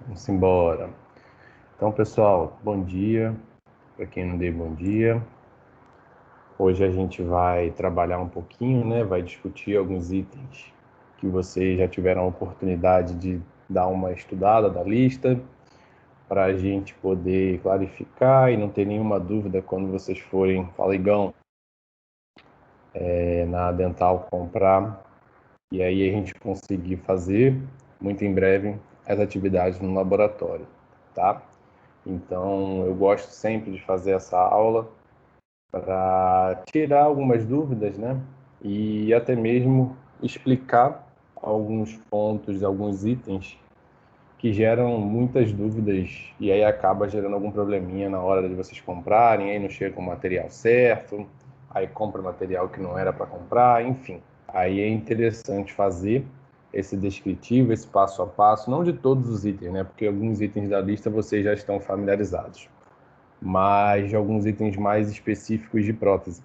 Vamos embora. Então, pessoal, bom dia. Para quem não deu bom dia. Hoje a gente vai trabalhar um pouquinho, né? Vai discutir alguns itens que vocês já tiveram a oportunidade de dar uma estudada da lista, para a gente poder clarificar e não ter nenhuma dúvida quando vocês forem, fala Igão, na Dental comprar. E aí a gente conseguir fazer, muito em breve, as atividades no laboratório, tá? Então, eu gosto sempre de fazer essa aula para tirar algumas dúvidas, né? E até mesmo explicar alguns pontos, alguns itens que geram muitas dúvidas e aí acaba gerando algum probleminha na hora de vocês comprarem, aí não chega com o material certo, aí compra material que não era para comprar, enfim. Aí é interessante fazer esse descritivo, esse passo a passo, não de todos os itens, né? Porque alguns itens da lista vocês já estão familiarizados, mas de alguns itens mais específicos de prótese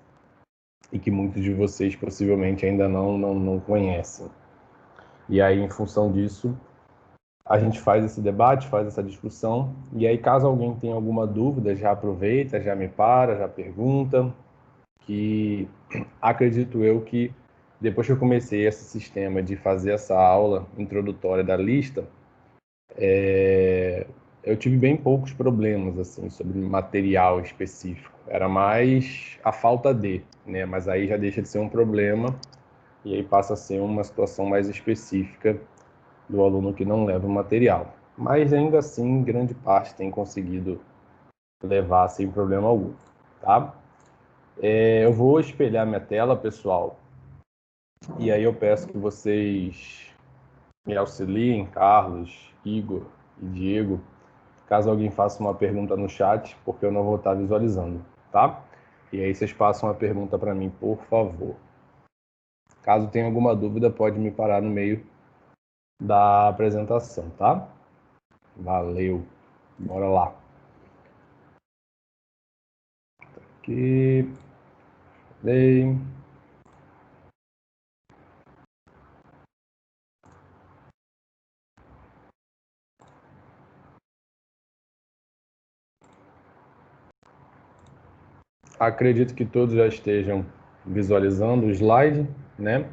e que muitos de vocês possivelmente ainda não conhecem. E aí, em função disso, a gente faz esse debate, faz essa discussão, e aí caso alguém tenha alguma dúvida, já aproveita, já me para, já pergunta, que acredito eu que depois que eu comecei esse sistema de fazer essa aula introdutória da lista, eu tive bem poucos problemas assim sobre material específico. Era mais a falta de, né? Mas aí já deixa de ser um problema e aí passa a ser uma situação mais específica do aluno que não leva o material. Mas ainda assim, grande parte tem conseguido levar sem problema algum, tá? Eu vou espelhar minha tela, pessoal, e aí eu peço que vocês me auxiliem, Carlos, Igor e Diego, caso alguém faça uma pergunta no chat, porque eu não vou estar visualizando, tá? E aí vocês passam a pergunta para mim, por favor. Caso tenha alguma dúvida, pode me parar no meio da apresentação, tá? Valeu. Bora lá. Aqui. Play. Acredito que todos já estejam visualizando o slide, né?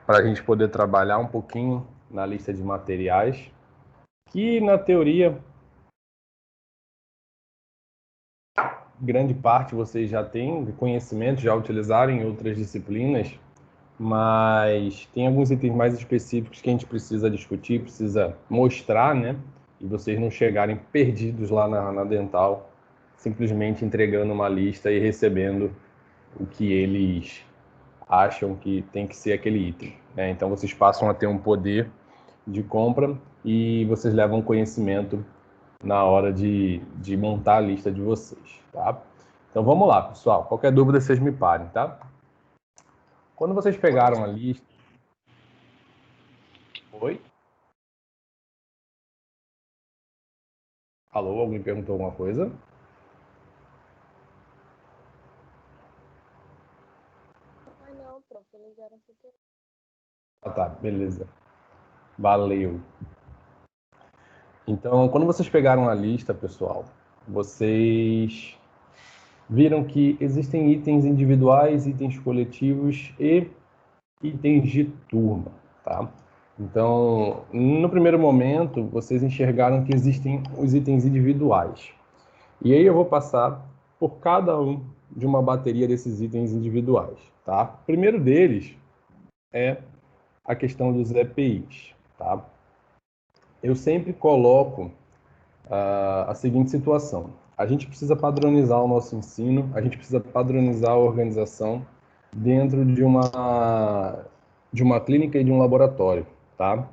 Para a gente poder trabalhar um pouquinho na lista de materiais, que na teoria, grande parte vocês já têm conhecimento, já utilizaram em outras disciplinas, mas tem alguns itens mais específicos que a gente precisa discutir, precisa mostrar, né? E vocês não chegarem perdidos lá na dental, simplesmente entregando uma lista e recebendo o que eles acham que tem que ser aquele item, né? Então vocês passam a ter um poder de compra e vocês levam conhecimento na hora de montar a lista de vocês, tá? Então vamos lá, pessoal. Qualquer dúvida vocês me parem, tá? Quando vocês pegaram a lista... Oi? Alô? Alguém perguntou alguma coisa? Ah, não, prof, eles eram super. Ah, tá, beleza. Valeu. Então, quando vocês pegaram a lista, pessoal, vocês viram que existem itens individuais, itens coletivos e itens de turma, tá? Então, no primeiro momento, vocês enxergaram que existem os itens individuais. E aí eu vou passar por cada um de uma bateria desses itens individuais, tá? O primeiro deles é a questão dos EPIs, tá? Eu sempre coloco a seguinte situação: a gente precisa padronizar o nosso ensino, a gente precisa padronizar a organização dentro de uma clínica e de um laboratório, tá?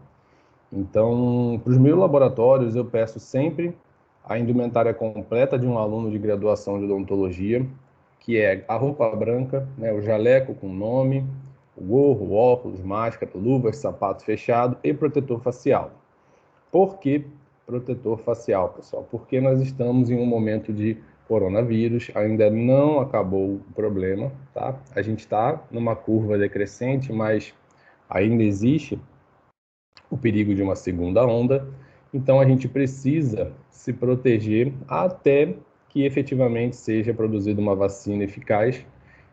Então, para os meus laboratórios, eu peço sempre a indumentária completa de um aluno de graduação de odontologia, que é a roupa branca, né, o jaleco com nome, o gorro, o óculos, máscara, luvas, sapato fechado e protetor facial. Por que protetor facial, pessoal? Porque nós estamos em um momento de coronavírus, ainda não acabou o problema, tá? A gente está numa curva decrescente, mas ainda existe o perigo de uma segunda onda, Então, a gente precisa se proteger até que efetivamente seja produzida uma vacina eficaz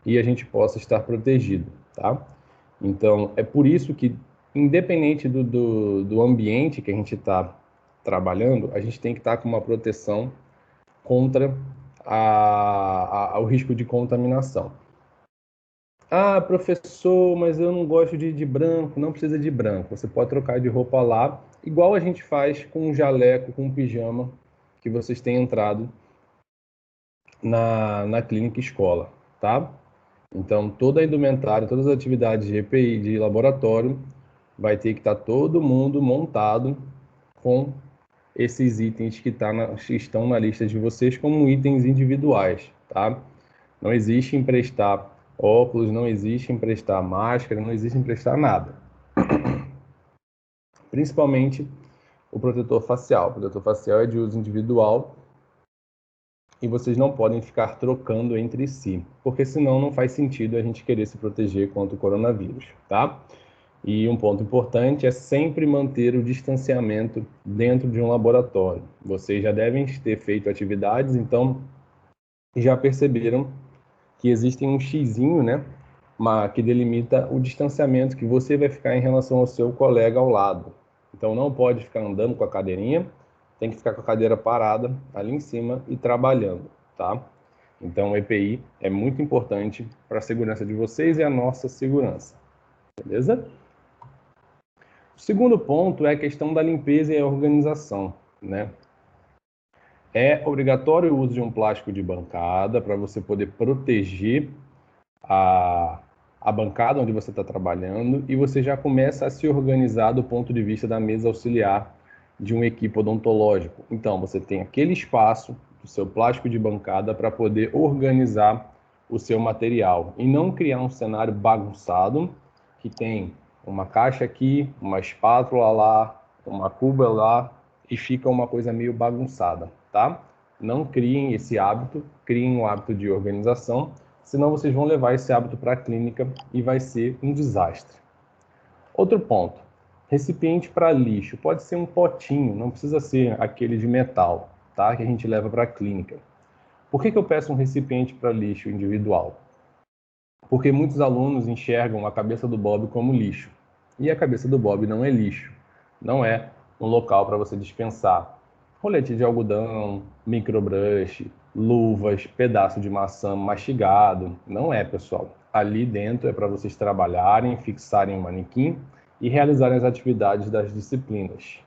e a gente possa estar protegido, tá? Então, é por isso que, independente do ambiente que a gente está trabalhando, a gente tem que estar com uma proteção contra o risco de contaminação. Ah, professor, mas eu não gosto de branco. Não precisa de branco. Você pode trocar de roupa lá, igual a gente faz com um jaleco, com um pijama que vocês têm entrado na clínica escola, tá? Então, toda a indumentária, todas as atividades de EPI, de laboratório, vai ter que estar todo mundo montado com esses itens que estão na lista de vocês como itens individuais, tá? Não existe emprestar óculos, não existe emprestar máscara, não existe emprestar nada. Principalmente o protetor facial. O protetor facial é de uso individual e vocês não podem ficar trocando entre si, porque senão não faz sentido a gente querer se proteger contra o coronavírus, tá? E um ponto importante é sempre manter o distanciamento dentro de um laboratório. Vocês já devem ter feito atividades, então já perceberam que existem um xizinho, né, que delimita o distanciamento que você vai ficar em relação ao seu colega ao lado. Então não pode ficar andando com a cadeirinha, tem que ficar com a cadeira parada ali em cima e trabalhando, tá? Então o EPI é muito importante para a segurança de vocês e a nossa segurança, beleza? O segundo ponto é a questão da limpeza e a organização, né? É obrigatório o uso de um plástico de bancada para você poder proteger a bancada onde você está trabalhando e você já começa a se organizar do ponto de vista da mesa auxiliar de um equipo odontológico. Então, você tem aquele espaço do seu plástico de bancada para poder organizar o seu material e não criar um cenário bagunçado que tem uma caixa aqui, uma espátula lá, uma cuba lá e fica uma coisa meio bagunçada, tá? Não criem esse hábito, criem um hábito de organização, senão vocês vão levar esse hábito para a clínica e vai ser um desastre. Outro ponto, recipiente para lixo. Pode ser um potinho, não precisa ser aquele de metal, tá? Que a gente leva para a clínica. Por que eu peço um recipiente para lixo individual? Porque muitos alunos enxergam a cabeça do Bob como lixo. E a cabeça do Bob não é lixo. Não é um local para você dispensar rolete de algodão, microbrush, luvas, pedaço de maçã mastigado. Não é, pessoal. Ali dentro é para vocês trabalharem, fixarem o manequim e realizarem as atividades das disciplinas.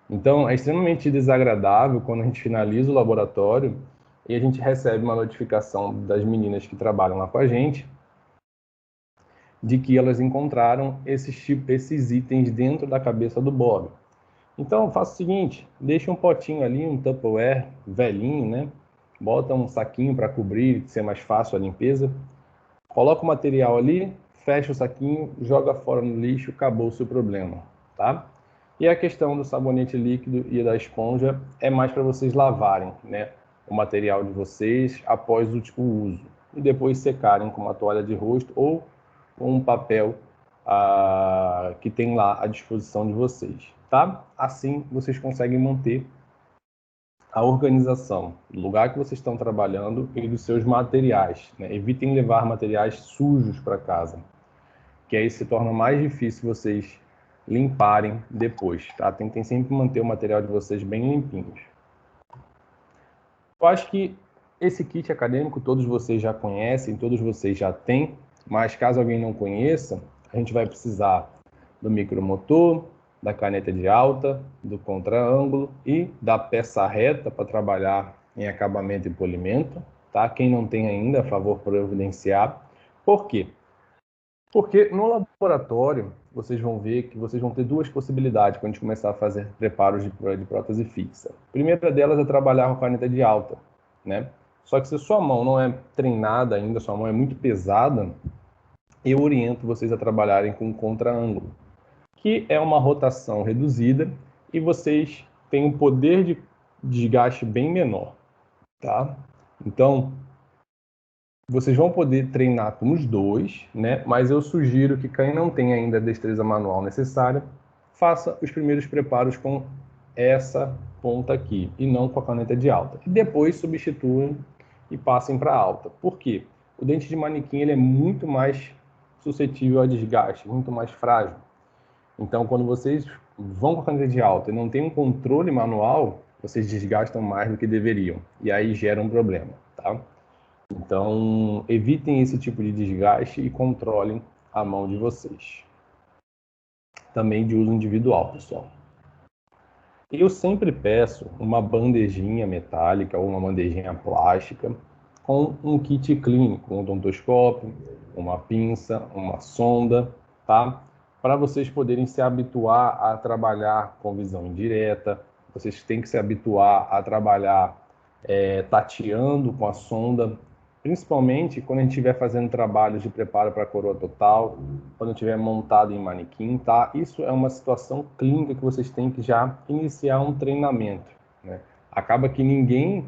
Então, é extremamente desagradável quando a gente finaliza o laboratório e a gente recebe uma notificação das meninas que trabalham lá com a gente de que elas encontraram esses itens dentro da cabeça do Bob. Então, faça o seguinte, deixa um potinho ali, um Tupperware velhinho, né? Bota um saquinho para cobrir, ser mais fácil a limpeza. Coloca o material ali, fecha o saquinho, joga fora no lixo, acabou o seu problema, tá? E a questão do sabonete líquido e da esponja é mais para vocês lavarem, né? O material de vocês após o uso. E depois secarem com uma toalha de rosto ou com um papel que tem lá à disposição de vocês, tá? Assim vocês conseguem manter a organização do lugar que vocês estão trabalhando e dos seus materiais, né? Evitem levar materiais sujos para casa, que aí se torna mais difícil vocês limparem depois, tá? Tentem sempre manter o material de vocês bem limpinhos. Eu acho que esse kit acadêmico todos vocês já conhecem, todos vocês já têm, mas caso alguém não conheça, a gente vai precisar do micromotor, da caneta de alta, do contraângulo e da peça reta para trabalhar em acabamento e polimento, tá? Quem não tem ainda, a favor providenciar. Por quê? Porque no laboratório, vocês vão ver que vocês vão ter duas possibilidades quando a gente começar a fazer preparos de prótese fixa. A primeira delas é trabalhar com a caneta de alta, né? Só que se sua mão não é treinada ainda, sua mão é muito pesada, eu oriento vocês a trabalharem com contraângulo, que é uma rotação reduzida e vocês têm um poder de desgaste bem menor, tá? Então, vocês vão poder treinar com os dois, né? Mas eu sugiro que quem não tem ainda a destreza manual necessária, faça os primeiros preparos com essa ponta aqui, e não com a caneta de alta. E depois substituem e passem para alta. Por quê? O dente de manequim ele é muito mais suscetível a desgaste, muito mais frágil. Então, quando vocês vão com a caneta de alta e não tem um controle manual, vocês desgastam mais do que deveriam. E aí gera um problema, tá? Então, evitem esse tipo de desgaste e controlem a mão de vocês. Também de uso individual, pessoal. Eu sempre peço uma bandejinha metálica ou uma bandejinha plástica com um kit clínico, um odontoscópio, uma pinça, uma sonda, tá? Para vocês poderem se habituar a trabalhar com visão indireta, vocês têm que se habituar a trabalhar tateando com a sonda, principalmente quando a gente estiver fazendo trabalhos de preparo para a coroa total, quando estiver montado em manequim, tá? Isso é uma situação clínica que vocês têm que já iniciar um treinamento, né? Acaba que ninguém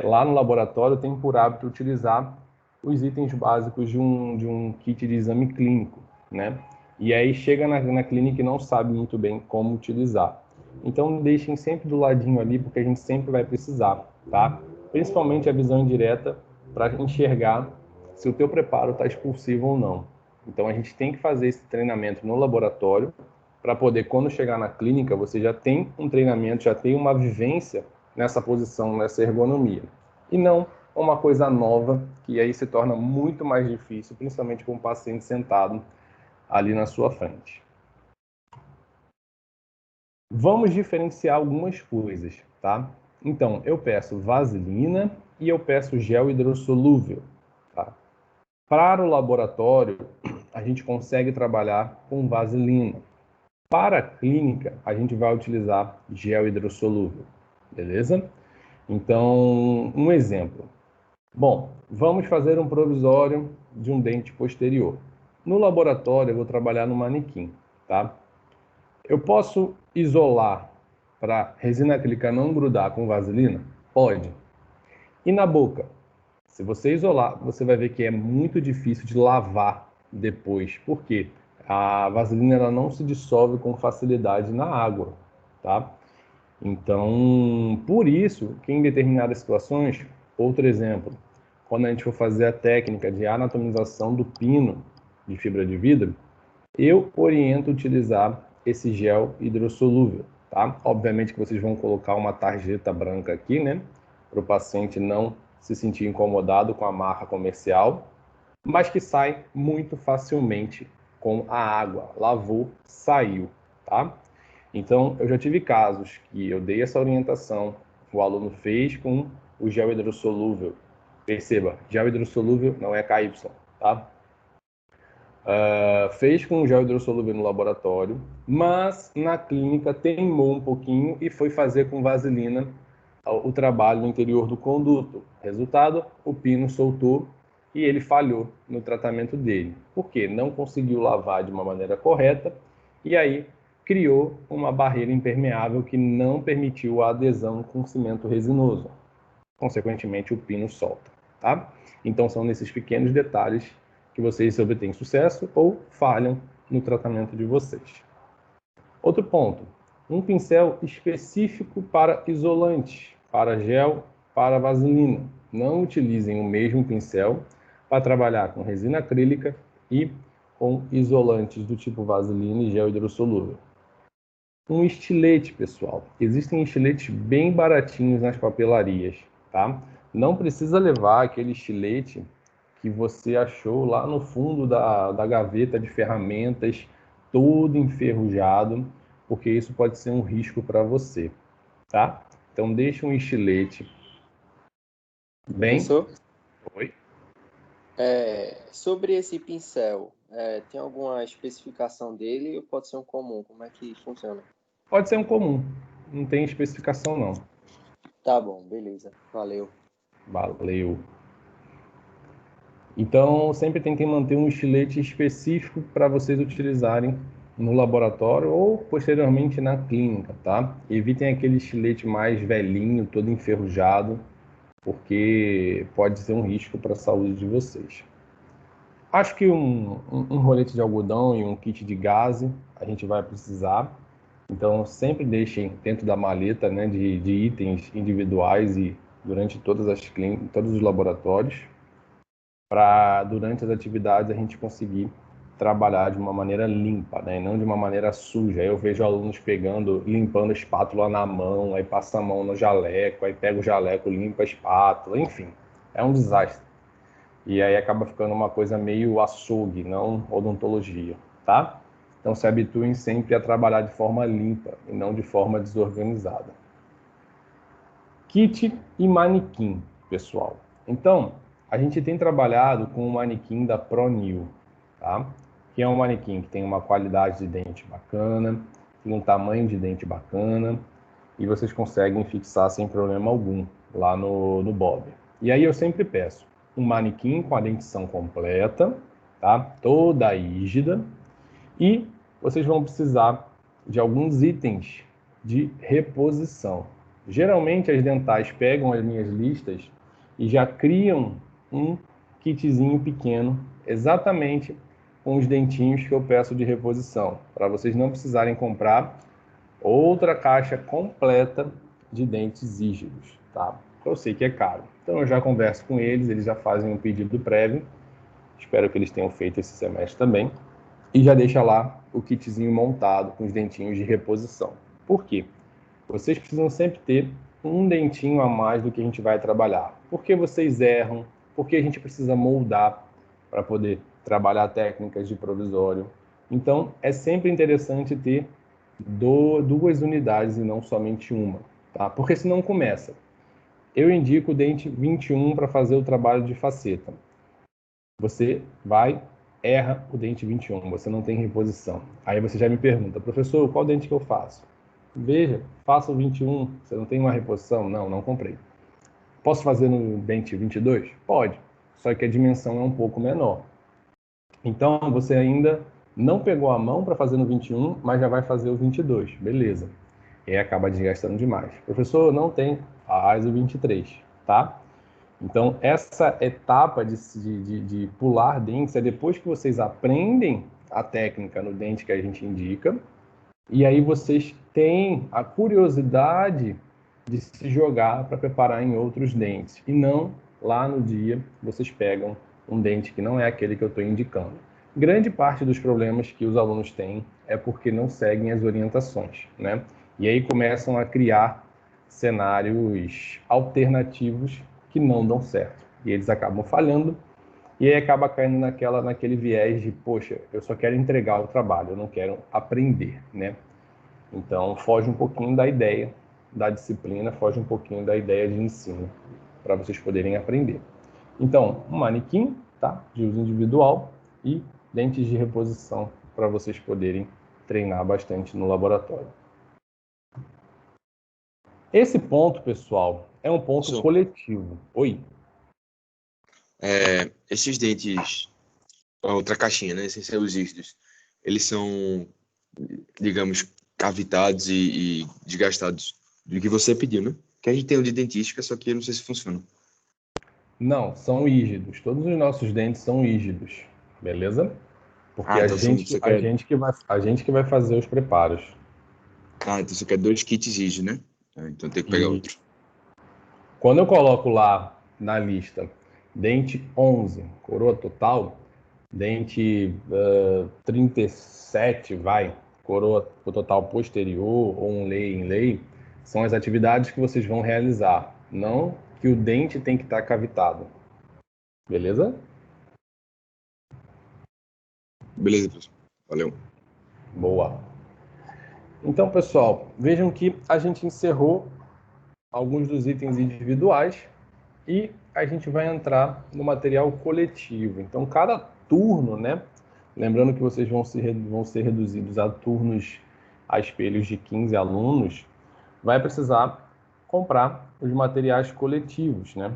lá no laboratório tem por hábito utilizar os itens básicos de um kit de exame clínico, né? E aí chega na clínica e não sabe muito bem como utilizar. Então deixem sempre do ladinho ali, porque a gente sempre vai precisar, tá? Principalmente a visão indireta para enxergar se o teu preparo está expulsivo ou não. Então a gente tem que fazer esse treinamento no laboratório para poder, quando chegar na clínica, você já tem um treinamento, já tem uma vivência nessa posição, nessa ergonomia. E não uma coisa nova, que aí se torna muito mais difícil, principalmente com o paciente sentado ali na sua frente. Vamos diferenciar algumas coisas, tá? Então, eu peço vaselina e eu peço gel hidrossolúvel, tá? Para o laboratório, a gente consegue trabalhar com vaselina. Para a clínica, a gente vai utilizar gel hidrossolúvel, beleza? Então, um exemplo. Bom, vamos fazer um provisório de um dente posterior. No laboratório, eu vou trabalhar no manequim, tá? Eu posso isolar para resina acrílica não grudar com vaselina? Pode. E na boca? Se você isolar, você vai ver que é muito difícil de lavar depois. Por quê? A vaselina ela não se dissolve com facilidade na água, tá? Então, por isso que em determinadas situações, outro exemplo, quando a gente for fazer a técnica de anatomização do pino de fibra de vidro, eu oriento utilizar esse gel hidrossolúvel, tá? Obviamente que vocês vão colocar uma tarjeta branca aqui, né? Para o paciente não se sentir incomodado com a marca comercial, mas que sai muito facilmente com a água. Lavou, saiu, tá? Então, eu já tive casos que eu dei essa orientação, o aluno fez com o gel hidrossolúvel. Perceba, gel hidrossolúvel não é KY, tá? Fez com gel hidrossolúvel no laboratório, mas na clínica teimou um pouquinho e foi fazer com vaselina o trabalho no interior do conduto. Resultado, o pino soltou e ele falhou no tratamento dele. Por quê? Não conseguiu lavar de uma maneira correta e aí criou uma barreira impermeável que não permitiu a adesão com cimento resinoso. Consequentemente, o pino solta, tá? Então, são nesses pequenos detalhes que vocês obtêm sucesso ou falham no tratamento de vocês. Outro ponto, um pincel específico para isolante, para gel, para vaselina. Não utilizem o mesmo pincel para trabalhar com resina acrílica e com isolantes do tipo vaselina e gel hidrossolúvel. Um estilete, pessoal. Existem estiletes bem baratinhos nas papelarias, tá? Não precisa levar aquele estilete que você achou lá no fundo da gaveta de ferramentas, todo enferrujado, porque isso pode ser um risco para você, tá? Então, deixe um estilete bem... Professor, Oi? sobre esse pincel, tem alguma especificação dele ou pode ser um comum? Como é que funciona? Pode ser um comum, não tem especificação não. Tá bom, beleza. Valeu. Valeu. Então, sempre tentem manter um estilete específico para vocês utilizarem no laboratório ou posteriormente na clínica, tá? Evitem aquele estilete mais velhinho, todo enferrujado, porque pode ser um risco para a saúde de vocês. Acho que um rolete de algodão e um kit de gaze a gente vai precisar. Então, sempre deixem dentro da maleta, né, de itens individuais e durante todos os laboratórios, para durante as atividades a gente conseguir trabalhar de uma maneira limpa, né, e não de uma maneira suja. Aí eu vejo alunos limpando a espátula na mão, aí passa a mão no jaleco, aí pega o jaleco, limpa a espátula, enfim, é um desastre. E aí acaba ficando uma coisa meio açougue, não odontologia, tá? Então se habituem sempre a trabalhar de forma limpa e não de forma desorganizada. Kit e manequim, pessoal. Então, a gente tem trabalhado com o manequim da ProNew, tá? Que é um manequim que tem uma qualidade de dente bacana, tem um tamanho de dente bacana, e vocês conseguem fixar sem problema algum lá no Bob. E aí eu sempre peço um manequim com a dentição completa, tá? Toda rígida, e vocês vão precisar de alguns itens de reposição. Geralmente as dentais pegam as minhas listas e já criam um kitzinho pequeno, exatamente com os dentinhos que eu peço de reposição, para vocês não precisarem comprar outra caixa completa de dentes rígidos, tá? Eu sei que é caro. Então eu já converso com eles, eles já fazem um pedido prévio. Espero que eles tenham feito esse semestre também. E já deixa lá o kitzinho montado com os dentinhos de reposição. Por quê? Vocês precisam sempre ter um dentinho a mais do que a gente vai trabalhar. Porque vocês erram, porque a gente precisa moldar para poder trabalhar técnicas de provisório. Então, é sempre interessante ter duas unidades e não somente uma, tá? Porque senão começa. Eu indico o dente 21 para fazer o trabalho de faceta. Você erra o dente 21, você não tem reposição. Aí você já me pergunta, professor, qual dente que eu faço? Veja, faça o 21, você não tem uma reposição? Não, não comprei. Posso fazer no dente 22? Pode, só que a dimensão é um pouco menor. Então, você ainda não pegou a mão para fazer no 21, mas já vai fazer o 22, beleza. E aí acaba desgastando demais. Professor, não tem, faz o 23, tá? Então, essa etapa de pular dentes é depois que vocês aprendem a técnica no dente que a gente indica, e aí vocês têm a curiosidade de se jogar para preparar em outros dentes, e não lá no dia vocês pegam um dente que não é aquele que eu estou indicando. Grande parte dos problemas que os alunos têm é porque não seguem as orientações, né? E aí começam a criar cenários alternativos que não dão certo. E eles acabam falhando, e aí acaba caindo naquele viés de, poxa, eu só quero entregar o trabalho, eu não quero aprender, né? Então, foge um pouquinho da ideia da disciplina, foge um pouquinho da ideia de ensino, para vocês poderem aprender. Então, um manequim, tá? De uso individual, e dentes de reposição, para vocês poderem treinar bastante no laboratório. Esse ponto, pessoal, é um ponto coletivo. Oi? Esses dentes, a outra caixinha, né, sem ser os rígidos, eles são, digamos, cavitados e desgastados do que você pediu, né? Que a gente tem o de dentística, só que eu não sei se funciona. Não, são rígidos. Todos os nossos dentes são rígidos, beleza? Porque Então a gente que vai fazer os preparos. Então você quer 2 kits rígidos, né? Então tem que pegar outro. Quando eu coloco lá na lista dente 11, coroa total, dente 37, coroa total posterior ou um lei em lei, são as atividades que vocês vão realizar, não que o dente tem que estar cavitado. Beleza? Beleza, professor. Valeu. Boa. Então, pessoal, vejam que a gente encerrou alguns dos itens individuais e a gente vai entrar no material coletivo. Então, cada turno, né? Lembrando que vocês vão ser reduzidos a turnos a espelhos de 15 alunos, vai precisar comprar os materiais coletivos, né?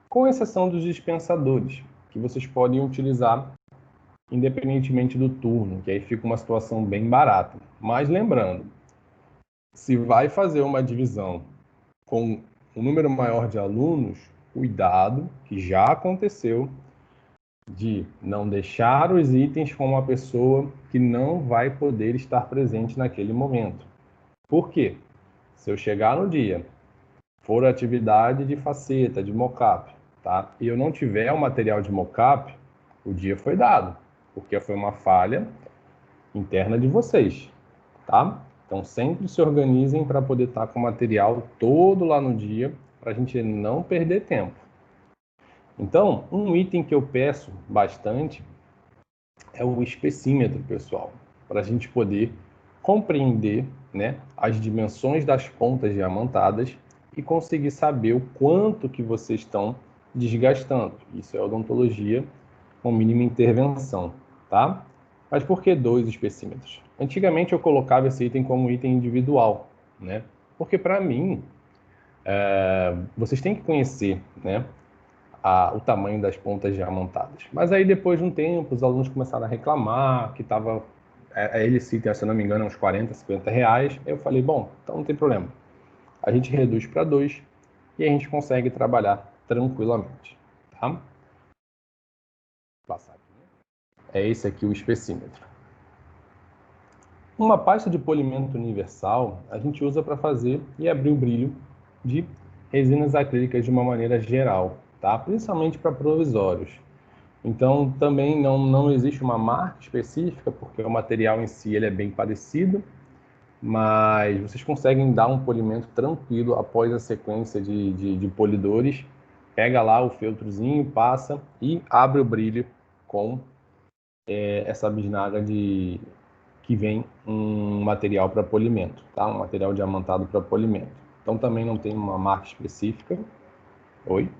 Com exceção dos dispensadores, que vocês podem utilizar independentemente do turno, que aí fica uma situação bem barata. Mas lembrando, se vai fazer uma divisão com um número maior de alunos, cuidado, que já aconteceu, de não deixar os itens com uma pessoa que não vai poder estar presente naquele momento. Por quê? Se eu chegar no dia, for atividade de faceta, de mockup, tá? E eu não tiver o material de mockup, o dia foi dado, porque foi uma falha interna de vocês, tá? Então sempre se organizem para poder estar com o material todo lá no dia, para a gente não perder tempo. Então, um item que eu peço bastante é o espessímetro, pessoal, para a gente poder compreender, né, as dimensões das pontas diamantadas e conseguir saber o quanto que vocês estão desgastando. Isso é odontologia com mínima intervenção, tá? Mas por que 2 espessímetros? Antigamente eu colocava esse item como item individual, né? Porque para mim, vocês têm que conhecer, né, o tamanho das pontas diamantadas. Mas aí depois de um tempo, os alunos começaram a reclamar que estava, esse item, se eu não me engano, uns 40, 50 reais. Eu falei, bom, então não tem problema. A gente reduz para 2 e a gente consegue trabalhar tranquilamente, tá? Passar aqui. É esse aqui o espessímetro. Uma pasta de polimento universal a gente usa para fazer e abrir o brilho de resinas acrílicas de uma maneira geral, tá? Principalmente para provisórios. Então também não existe uma marca específica, porque o material em si ele é bem parecido, mas vocês conseguem dar um polimento tranquilo após a sequência de polidores. Pega lá o feltrozinho, passa e abre o brilho com essa bisnaga que vem um material para polimento, tá? Um material diamantado para polimento. Então também não tem uma marca específica. Oi?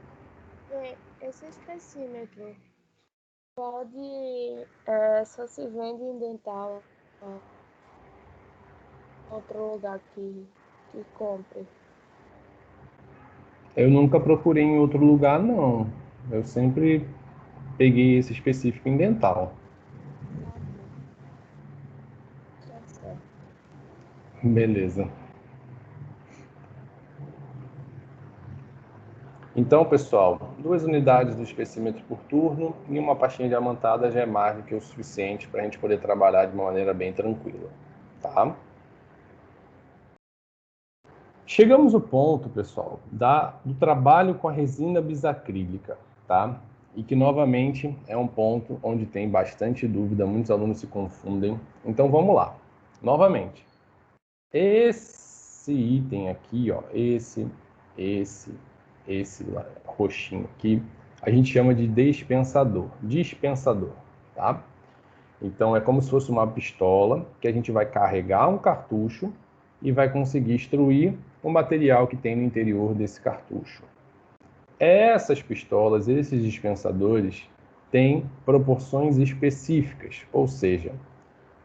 Esse espessímetro pode só se vende em dental, outro lugar que compre. Eu nunca procurei em outro lugar, não. Eu sempre peguei esse específico em dental. Tá certo. Beleza. Então, pessoal, 2 unidades do espessímetro por turno e uma pastinha diamantada já é mais do que o suficiente para a gente poder trabalhar de uma maneira bem tranquila, tá? Chegamos ao ponto, pessoal, do trabalho com a resina bisacrílica, tá? E que, novamente, é um ponto onde tem bastante dúvida, muitos alunos se confundem. Então, vamos lá. Novamente, esse item aqui, ó, esse roxinho aqui, a gente chama de dispensador, tá? Então, é como se fosse uma pistola que a gente vai carregar um cartucho e vai conseguir extruir o material que tem no interior desse cartucho. Essas pistolas, esses dispensadores, têm proporções específicas, ou seja,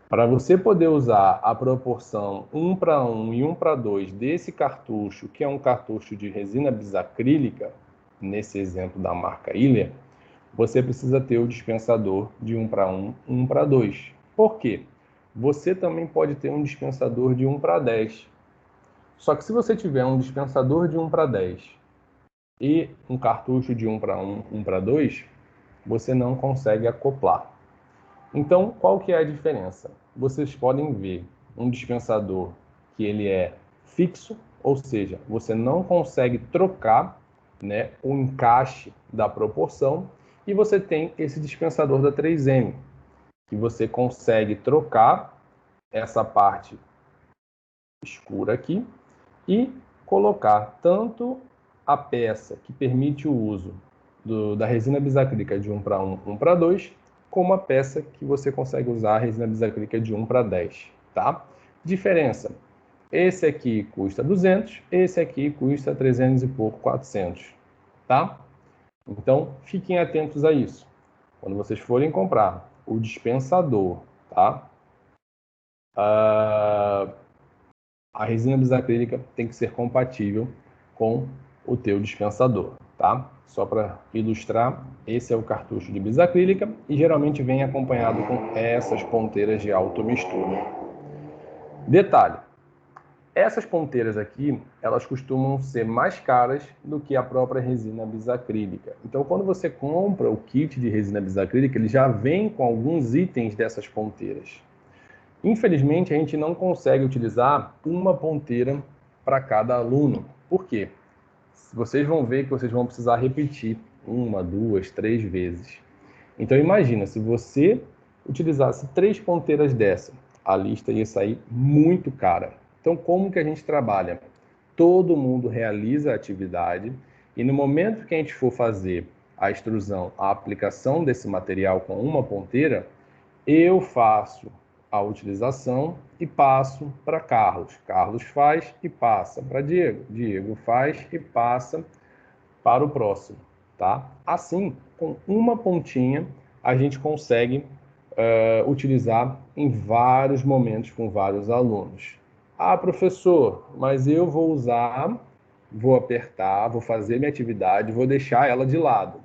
para você poder usar a proporção 1:1 e 1:2 desse cartucho, que é um cartucho de resina bisacrílica, nesse exemplo da marca Iler, você precisa ter o dispensador de 1:1, 1:2. Por quê? Você também pode ter um dispensador de 1:10. Só que se você tiver um dispensador de 1:10 e um cartucho de 1:1, 1:2, você não consegue acoplar. Então, qual que é a diferença? Vocês podem ver um dispensador que ele é fixo, ou seja, você não consegue trocar, né, o encaixe da proporção, e você tem esse dispensador da 3M, que você consegue trocar essa parte escura aqui e colocar tanto a peça que permite o uso da resina bisacrílica de 1:1, 1:2, como a peça que você consegue usar a resina bisacrílica de 1:10, tá? Diferença: esse aqui custa 200, esse aqui custa 300 e pouco, 400, tá? Então, fiquem atentos a isso. Quando vocês forem comprar o dispensador, tá? A resina bisacrílica tem que ser compatível com o teu dispensador, tá? Só para ilustrar, esse é o cartucho de bisacrílica e geralmente vem acompanhado com essas ponteiras de automistura. Detalhe: essas ponteiras aqui, elas costumam ser mais caras do que a própria resina bisacrílica. Então, quando você compra o kit de resina bisacrílica, ele já vem com alguns itens dessas ponteiras. Infelizmente, a gente não consegue utilizar uma ponteira para cada aluno. Por quê? Vocês vão ver que vocês vão precisar repetir 1, 2, 3 vezes. Então, imagina, se você utilizasse 3 ponteiras dessa, a lista ia sair muito cara. Então, como que a gente trabalha? Todo mundo realiza a atividade e no momento que a gente for fazer a extrusão, a aplicação desse material com uma ponteira, eu faço a utilização e passo para Carlos. Carlos faz e passa para Diego. Diego faz e passa para o próximo, tá? Assim, com uma pontinha, a gente consegue utilizar em vários momentos com vários alunos. Ah, professor, mas eu vou usar, vou apertar, vou fazer minha atividade, vou deixar ela de lado.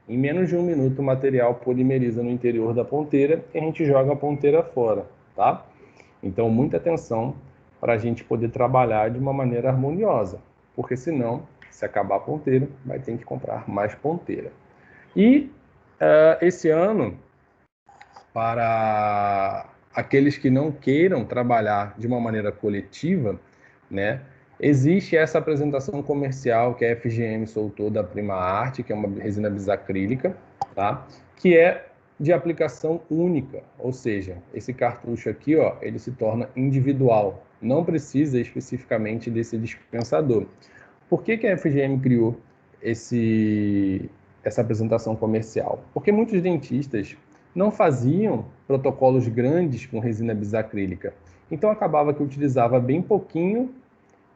Em menos de 1 minuto, o material polimeriza no interior da ponteira e a gente joga a ponteira fora, tá? Então, muita atenção para a gente poder trabalhar de uma maneira harmoniosa, porque senão, se acabar a ponteira, vai ter que comprar mais ponteira. E esse ano, para aqueles que não queiram trabalhar de uma maneira coletiva, né, existe essa apresentação comercial que a FGM soltou da Prima Arte, que é uma resina bisacrílica, tá? Que é de aplicação única, ou seja, esse cartucho aqui, ó, ele se torna individual, não precisa especificamente desse dispensador. Por que a FGM criou essa apresentação comercial? Porque muitos dentistas não faziam protocolos grandes com resina bisacrílica, então acabava que utilizava bem pouquinho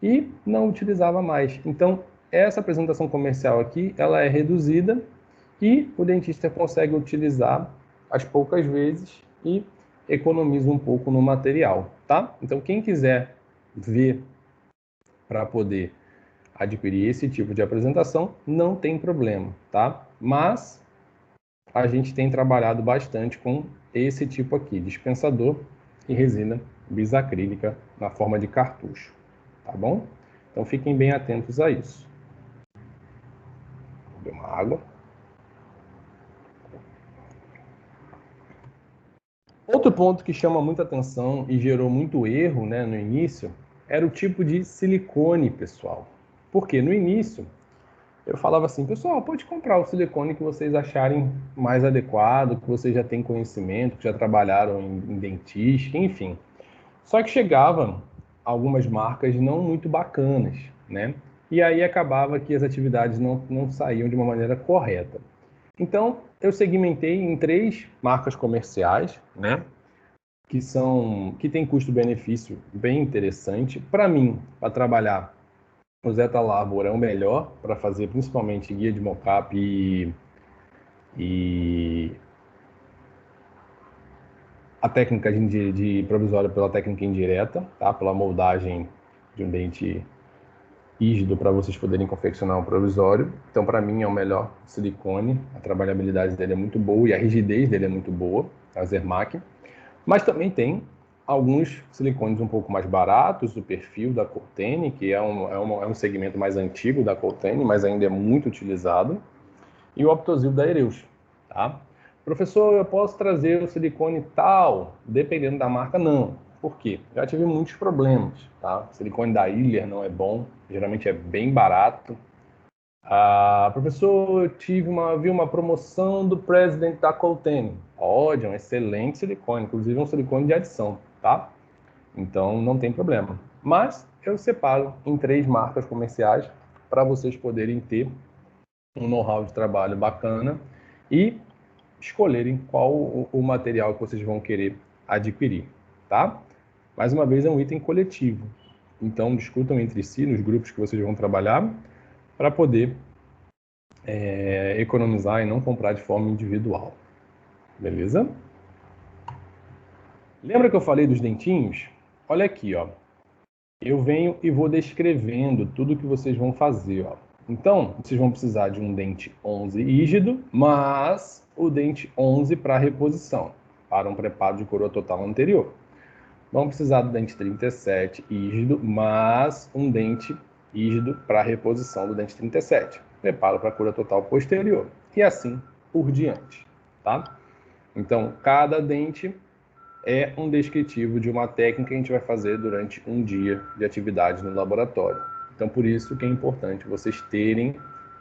e não utilizava mais. Então, essa apresentação comercial aqui, ela é reduzida e o dentista consegue utilizar as poucas vezes e economiza um pouco no material, tá? Então, quem quiser ver para poder adquirir esse tipo de apresentação, não tem problema, tá? Mas a gente tem trabalhado bastante com esse tipo aqui, dispensador e resina bisacrílica na forma de cartucho, tá bom? Então fiquem bem atentos a isso. Vou beber uma água. Outro ponto que chama muita atenção e gerou muito erro, né, no início, era o tipo de silicone, pessoal. Porque no início eu falava assim, pessoal, pode comprar o silicone que vocês acharem mais adequado, que vocês já têm conhecimento, que já trabalharam em dentística, enfim. Só que chegavam algumas marcas não muito bacanas, né? E aí acabava que as atividades não saíam de uma maneira correta. Então, eu segmentei em 3 marcas comerciais, né? Que tem custo-benefício bem interessante. Para mim, para trabalhar, o Zeta Labor é o melhor para fazer principalmente guia de mockup e a técnica de provisório pela técnica indireta, tá? Pela moldagem de um dente rígido para vocês poderem confeccionar um provisório. Então, para mim, é o melhor silicone. A trabalhabilidade dele é muito boa e a rigidez dele é muito boa, a Zermatt. Mas também tem alguns silicones um pouco mais baratos, do perfil da Coltene, que é um segmento mais antigo da Coltene, mas ainda é muito utilizado, e o Optosil da Ereus, tá? Professor, eu posso trazer o silicone tal, dependendo da marca? Não. Por quê? Já tive muitos problemas, tá? O silicone da Hiller não é bom, geralmente é bem barato. Professor, eu vi uma promoção do President da Coltene. Pode, é um excelente silicone, inclusive é um silicone de adição, tá? Então não tem problema. Mas eu separo em 3 marcas comerciais para vocês poderem ter um know-how de trabalho bacana e escolherem qual o material que vocês vão querer adquirir, tá? Mais uma vez, é um item coletivo. Então, discutam entre si, nos grupos que vocês vão trabalhar, para poder economizar e não comprar de forma individual. Beleza? Lembra que eu falei dos dentinhos? Olha aqui, ó. Eu venho e vou descrevendo tudo que vocês vão fazer, ó. Então, vocês vão precisar de um dente 11 rígido, mas o dente 11 para reposição, para um preparo de coroa total anterior. Vão precisar do dente 37 rígido, mas um dente rígido para reposição do dente 37. Preparo para coroa total posterior. E assim por diante, tá? Então, cada dente é um descritivo de uma técnica que a gente vai fazer durante um dia de atividade no laboratório. Então, por isso que é importante vocês terem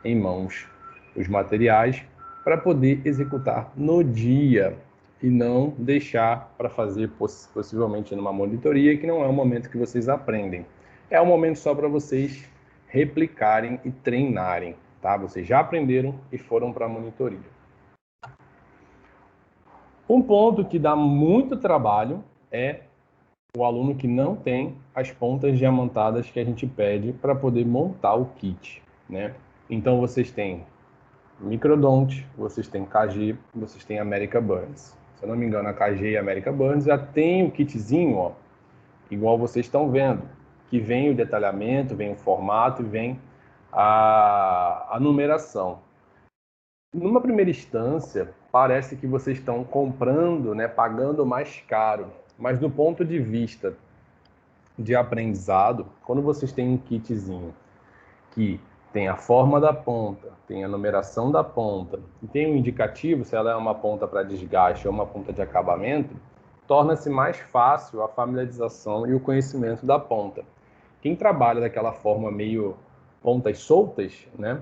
em mãos os materiais para poder executar no dia e não deixar para fazer possivelmente numa monitoria, que não é o momento que vocês aprendem. É um momento só para vocês replicarem e treinarem, tá? Vocês já aprenderam e foram para a monitoria. Um ponto que dá muito trabalho é o aluno que não tem as pontas diamantadas que a gente pede para poder montar o kit, né? Então, vocês têm Microdonte, vocês têm KG, vocês têm America Burns. Se eu não me engano, a KG e a America Burns já tem o kitzinho, ó, igual vocês estão vendo, que vem o detalhamento, vem o formato e vem a numeração. Numa primeira instância, parece que vocês estão comprando, né, pagando mais caro, mas do ponto de vista de aprendizado, quando vocês têm um kitzinho que tem a forma da ponta, tem a numeração da ponta, e tem um indicativo, se ela é uma ponta para desgaste ou uma ponta de acabamento, torna-se mais fácil a familiarização e o conhecimento da ponta. Quem trabalha daquela forma meio pontas soltas, né,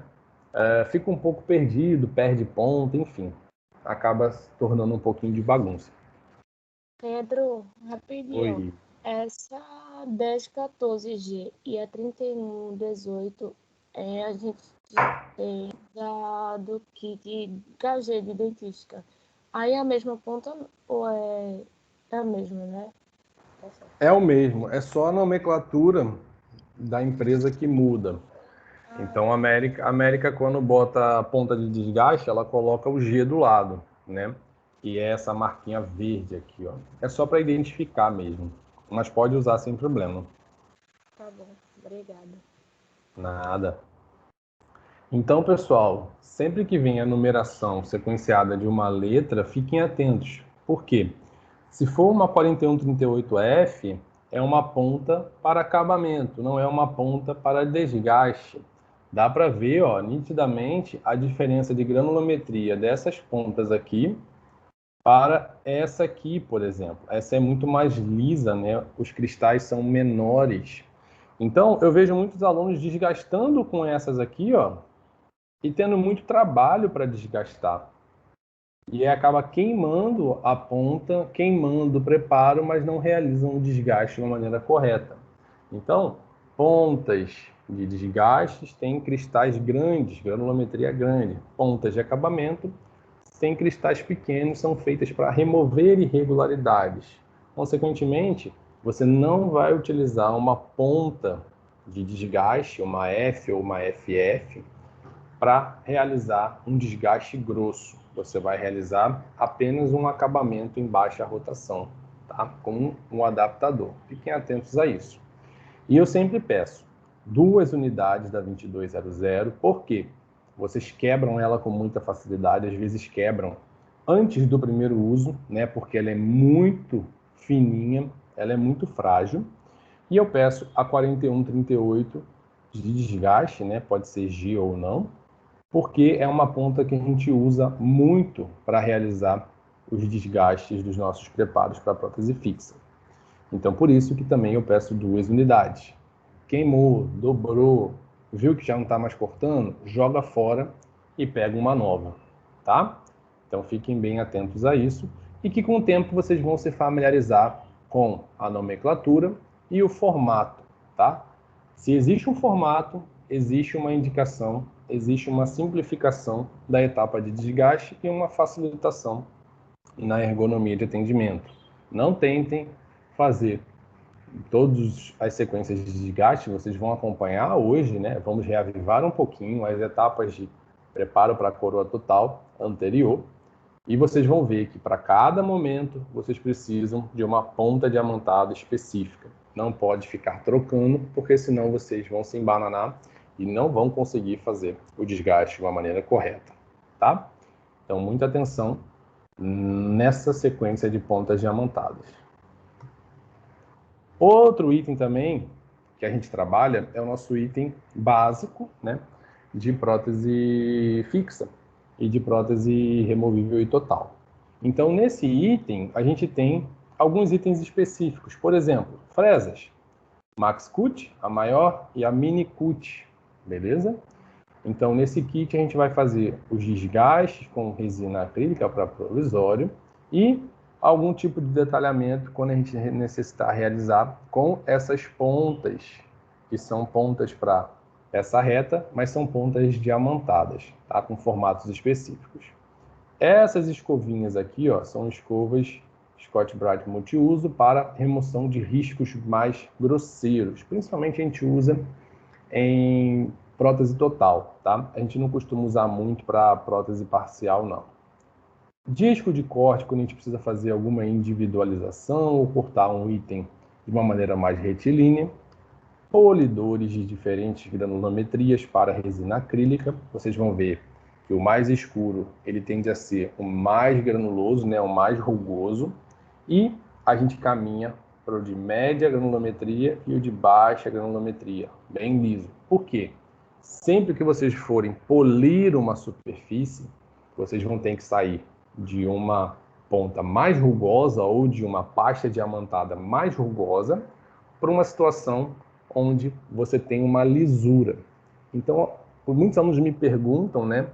fica um pouco perdido, perde ponta, enfim, acaba se tornando um pouquinho de bagunça. Pedro, rapidinho. Oi. Essa 1014G e a 3118 a gente tem do kit KG de dentística. Aí é a mesma ponta ou é a mesma, né? É o mesmo, é só a nomenclatura da empresa que muda. Então, a América, quando bota a ponta de desgaste, ela coloca o G do lado, né? E é essa marquinha verde aqui, ó. É só para identificar mesmo, mas pode usar sem problema. Tá bom, obrigada. Nada. Então, pessoal, sempre que vem a numeração sequenciada de uma letra, fiquem atentos. Por quê? Se for uma 4138F, é uma ponta para acabamento, não é uma ponta para desgaste. Dá para ver, ó, nitidamente a diferença de granulometria dessas pontas aqui para essa aqui, por exemplo. Essa é muito mais lisa, né? Os cristais são menores. Então, eu vejo muitos alunos desgastando com essas aqui, ó, e tendo muito trabalho para desgastar. E aí acaba queimando a ponta, queimando o preparo, mas não realizam o desgaste de uma maneira correta. Então, pontas de desgastes têm cristais grandes, granulometria grande. Pontas de acabamento têm cristais pequenos, são feitas para remover irregularidades. Consequentemente, você não vai utilizar uma ponta de desgaste, uma F ou uma FF, para realizar um desgaste grosso. Você vai realizar apenas um acabamento em baixa rotação, tá? Com um adaptador. Fiquem atentos a isso. E eu sempre peço 2 unidades da 2200, porque vocês quebram ela com muita facilidade, às vezes quebram antes do primeiro uso, né? Porque ela é muito fininha, ela é muito frágil. E eu peço a 4138 de desgaste, né? Pode ser G ou não, porque é uma ponta que a gente usa muito para realizar os desgastes dos nossos preparos para prótese fixa. Então, por isso que também eu peço 2 unidades. Queimou, dobrou, viu que já não está mais cortando, joga fora e pega uma nova, tá? Então, fiquem bem atentos a isso e que com o tempo vocês vão se familiarizar com a nomenclatura e o formato, tá? Se existe um formato, existe uma indicação, existe uma simplificação da etapa de desgaste e uma facilitação na ergonomia de atendimento. Não tentem fazer todas as sequências de desgaste, vocês vão acompanhar hoje, né? Vamos reavivar um pouquinho as etapas de preparo para a coroa total anterior e vocês vão ver que para cada momento vocês precisam de uma ponta diamantada específica. Não pode ficar trocando, porque senão vocês vão se embananar e não vão conseguir fazer o desgaste de uma maneira correta, tá? Então, muita atenção nessa sequência de pontas diamantadas. Outro item também que a gente trabalha é o nosso item básico, né, de prótese fixa e de prótese removível e total. Então, nesse item, a gente tem alguns itens específicos. Por exemplo, fresas. Max Cut, a maior, e a Mini Cut, beleza? Então, nesse kit, a gente vai fazer os desgastes com resina acrílica para provisório e algum tipo de detalhamento quando a gente necessitar realizar com essas pontas, que são pontas para peça reta, mas são pontas diamantadas, tá? Com formatos específicos. Essas escovinhas aqui, ó, são escovas Scotch-Brite multiuso para remoção de riscos mais grosseiros. Principalmente a gente usa em prótese total, tá? A gente não costuma usar muito para prótese parcial, não. Disco de corte, quando a gente precisa fazer alguma individualização ou cortar um item de uma maneira mais retilínea. Polidores de diferentes granulometrias para resina acrílica. Vocês vão ver que o mais escuro ele tende a ser o mais granuloso, né, o mais rugoso. E a gente caminha para o de média granulometria e o de baixa granulometria, bem liso. Por quê? Sempre que vocês forem polir uma superfície, vocês vão ter que sair de uma ponta mais rugosa ou de uma pasta diamantada mais rugosa para uma situação onde você tem uma lisura. Então, muitos alunos me perguntam, né,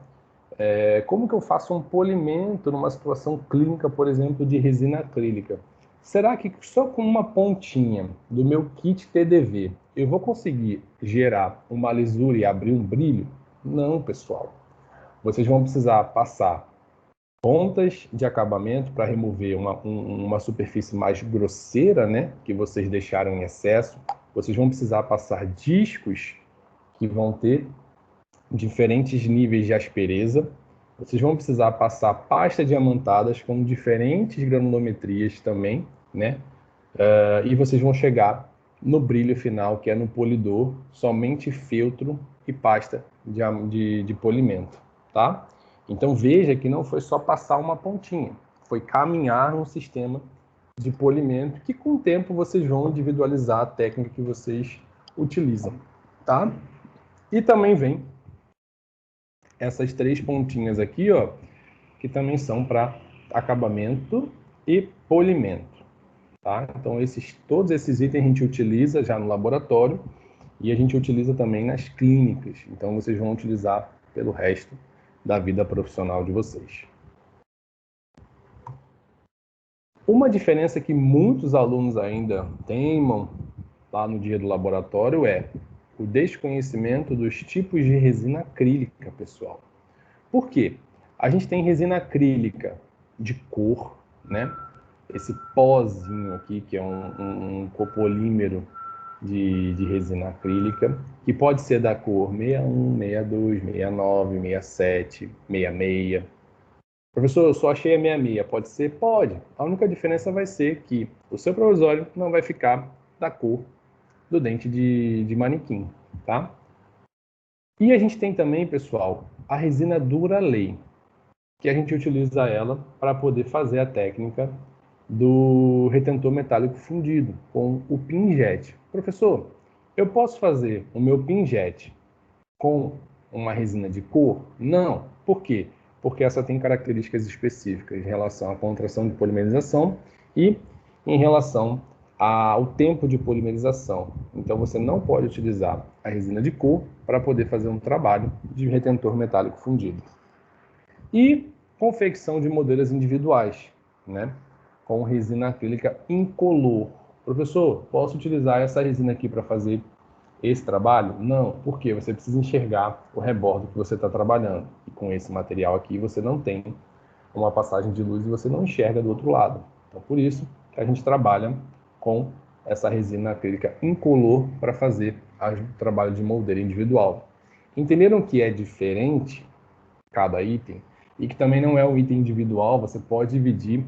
como que eu faço um polimento numa situação clínica, por exemplo, de resina acrílica? Será que só com uma pontinha do meu kit TDV eu vou conseguir gerar uma lisura e abrir um brilho? Não, pessoal. Vocês vão precisar passar pontas de acabamento para remover uma superfície mais grosseira, né, que vocês deixaram em excesso. Vocês vão precisar passar discos que vão ter diferentes níveis de aspereza. Vocês vão precisar passar pastas diamantadas com diferentes granulometrias também, né? E vocês vão chegar no brilho final, que é no polidor, somente feltro e pasta de polimento, tá? Então veja que não foi só passar uma pontinha, foi caminhar um sistema de polimento que com o tempo vocês vão individualizar a técnica que vocês utilizam, tá? E também vem essas 3 pontinhas aqui, ó, que também são para acabamento e polimento, tá? Então todos esses itens a gente utiliza já no laboratório e a gente utiliza também nas clínicas. Então vocês vão utilizar pelo resto da vida profissional de vocês. Uma diferença que muitos alunos ainda teimam lá no dia do laboratório é o desconhecimento dos tipos de resina acrílica, pessoal. Por quê? A gente tem resina acrílica de cor, né? Esse pozinho aqui, que é um copolímero de resina acrílica, que pode ser da cor 61, 62, 69, 67, 66. Professor, eu só achei a 66. Pode ser? Pode. A única diferença vai ser que o seu provisório não vai ficar da cor do dente de manequim, tá? E a gente tem também, pessoal, a resina Duralay, que a gente utiliza ela para poder fazer a técnica do retentor metálico fundido com o PinJet. Professor, eu posso fazer o meu PinJet com uma resina de cor? Não. Por quê? Porque essa tem características específicas em relação à contração de polimerização e em relação ao tempo de polimerização. Então você não pode utilizar a resina de cor para poder fazer um trabalho de retentor metálico fundido. E confecção de modelos individuais, né? Com resina acrílica incolor. Professor, posso utilizar essa resina aqui para fazer esse trabalho? Não, porque você precisa enxergar o rebordo que você está trabalhando. E com esse material aqui você não tem uma passagem de luz e você não enxerga do outro lado. Então por isso que a gente trabalha com essa resina acrílica incolor para fazer o trabalho de moldeira individual. Entenderam que é diferente cada item e que também não é um item individual, você pode dividir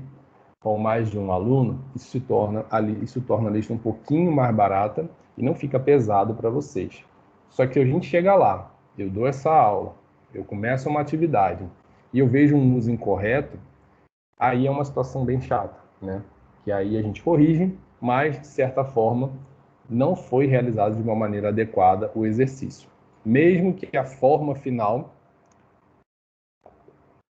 com mais de um aluno, isso torna a lista um pouquinho mais barata e não fica pesado para vocês. Só que a gente chega lá, eu dou essa aula, eu começo uma atividade e eu vejo um uso incorreto, aí é uma situação bem chata, né? Que aí a gente corrige, mas de certa forma não foi realizado de uma maneira adequada o exercício. Mesmo que a forma final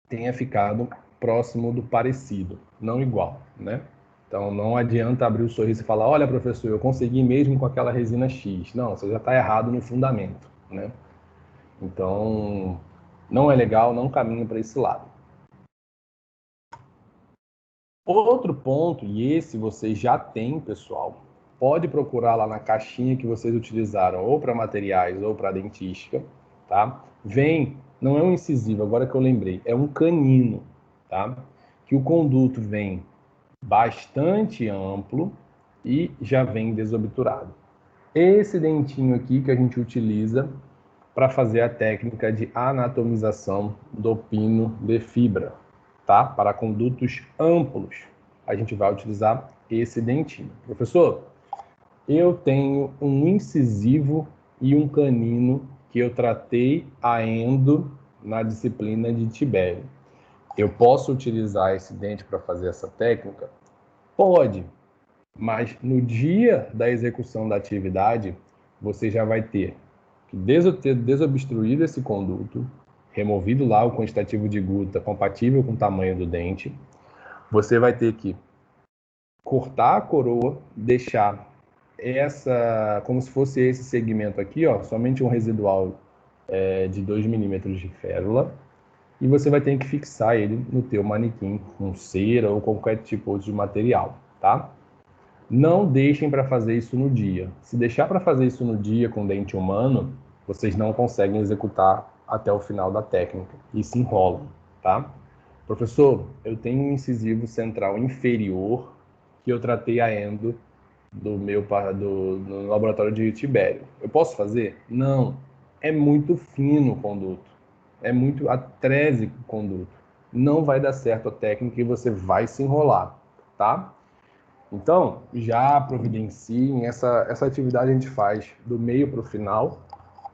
tenha ficado próximo do parecido, não igual, né? Então, não adianta abrir o sorriso e falar, olha, professor, eu consegui mesmo com aquela resina X. Não, você já está errado no fundamento, né? Então, não é legal, não caminha para esse lado. Outro ponto, e esse vocês já têm, pessoal, pode procurar lá na caixinha que vocês utilizaram, ou para materiais ou para dentística, tá? Vem, não é um incisivo, agora que eu lembrei, é um canino, tá? Que o conduto vem bastante amplo e já vem desobturado. Esse dentinho aqui que a gente utiliza para fazer a técnica de anatomização do pino de fibra, tá? Para condutos amplos, a gente vai utilizar esse dentinho. Professor, eu tenho um incisivo e um canino que eu tratei a endo na disciplina de Tibério. Eu posso utilizar esse dente para fazer essa técnica? Pode, mas no dia da execução da atividade, você já vai ter que desobstruído esse conduto, removido lá o quantitativo de guta compatível com o tamanho do dente. Você vai ter que cortar a coroa, deixar essa, como se fosse esse segmento aqui, ó, somente um residual de 2 milímetros de férula, e você vai ter que fixar ele no teu manequim com cera ou qualquer tipo de material, tá? Não deixem para fazer isso no dia. Se deixar para fazer isso no dia com dente humano, vocês não conseguem executar até o final da técnica e se enrolam, tá? Professor, eu tenho um incisivo central inferior que eu tratei a endo no laboratório de Tibério. Eu posso fazer? Não. É muito fino o conduto. É muito atrésico o conduto. Não vai dar certo a técnica e você vai se enrolar, tá? Então, já providenciem, essa atividade a gente faz do meio para o final,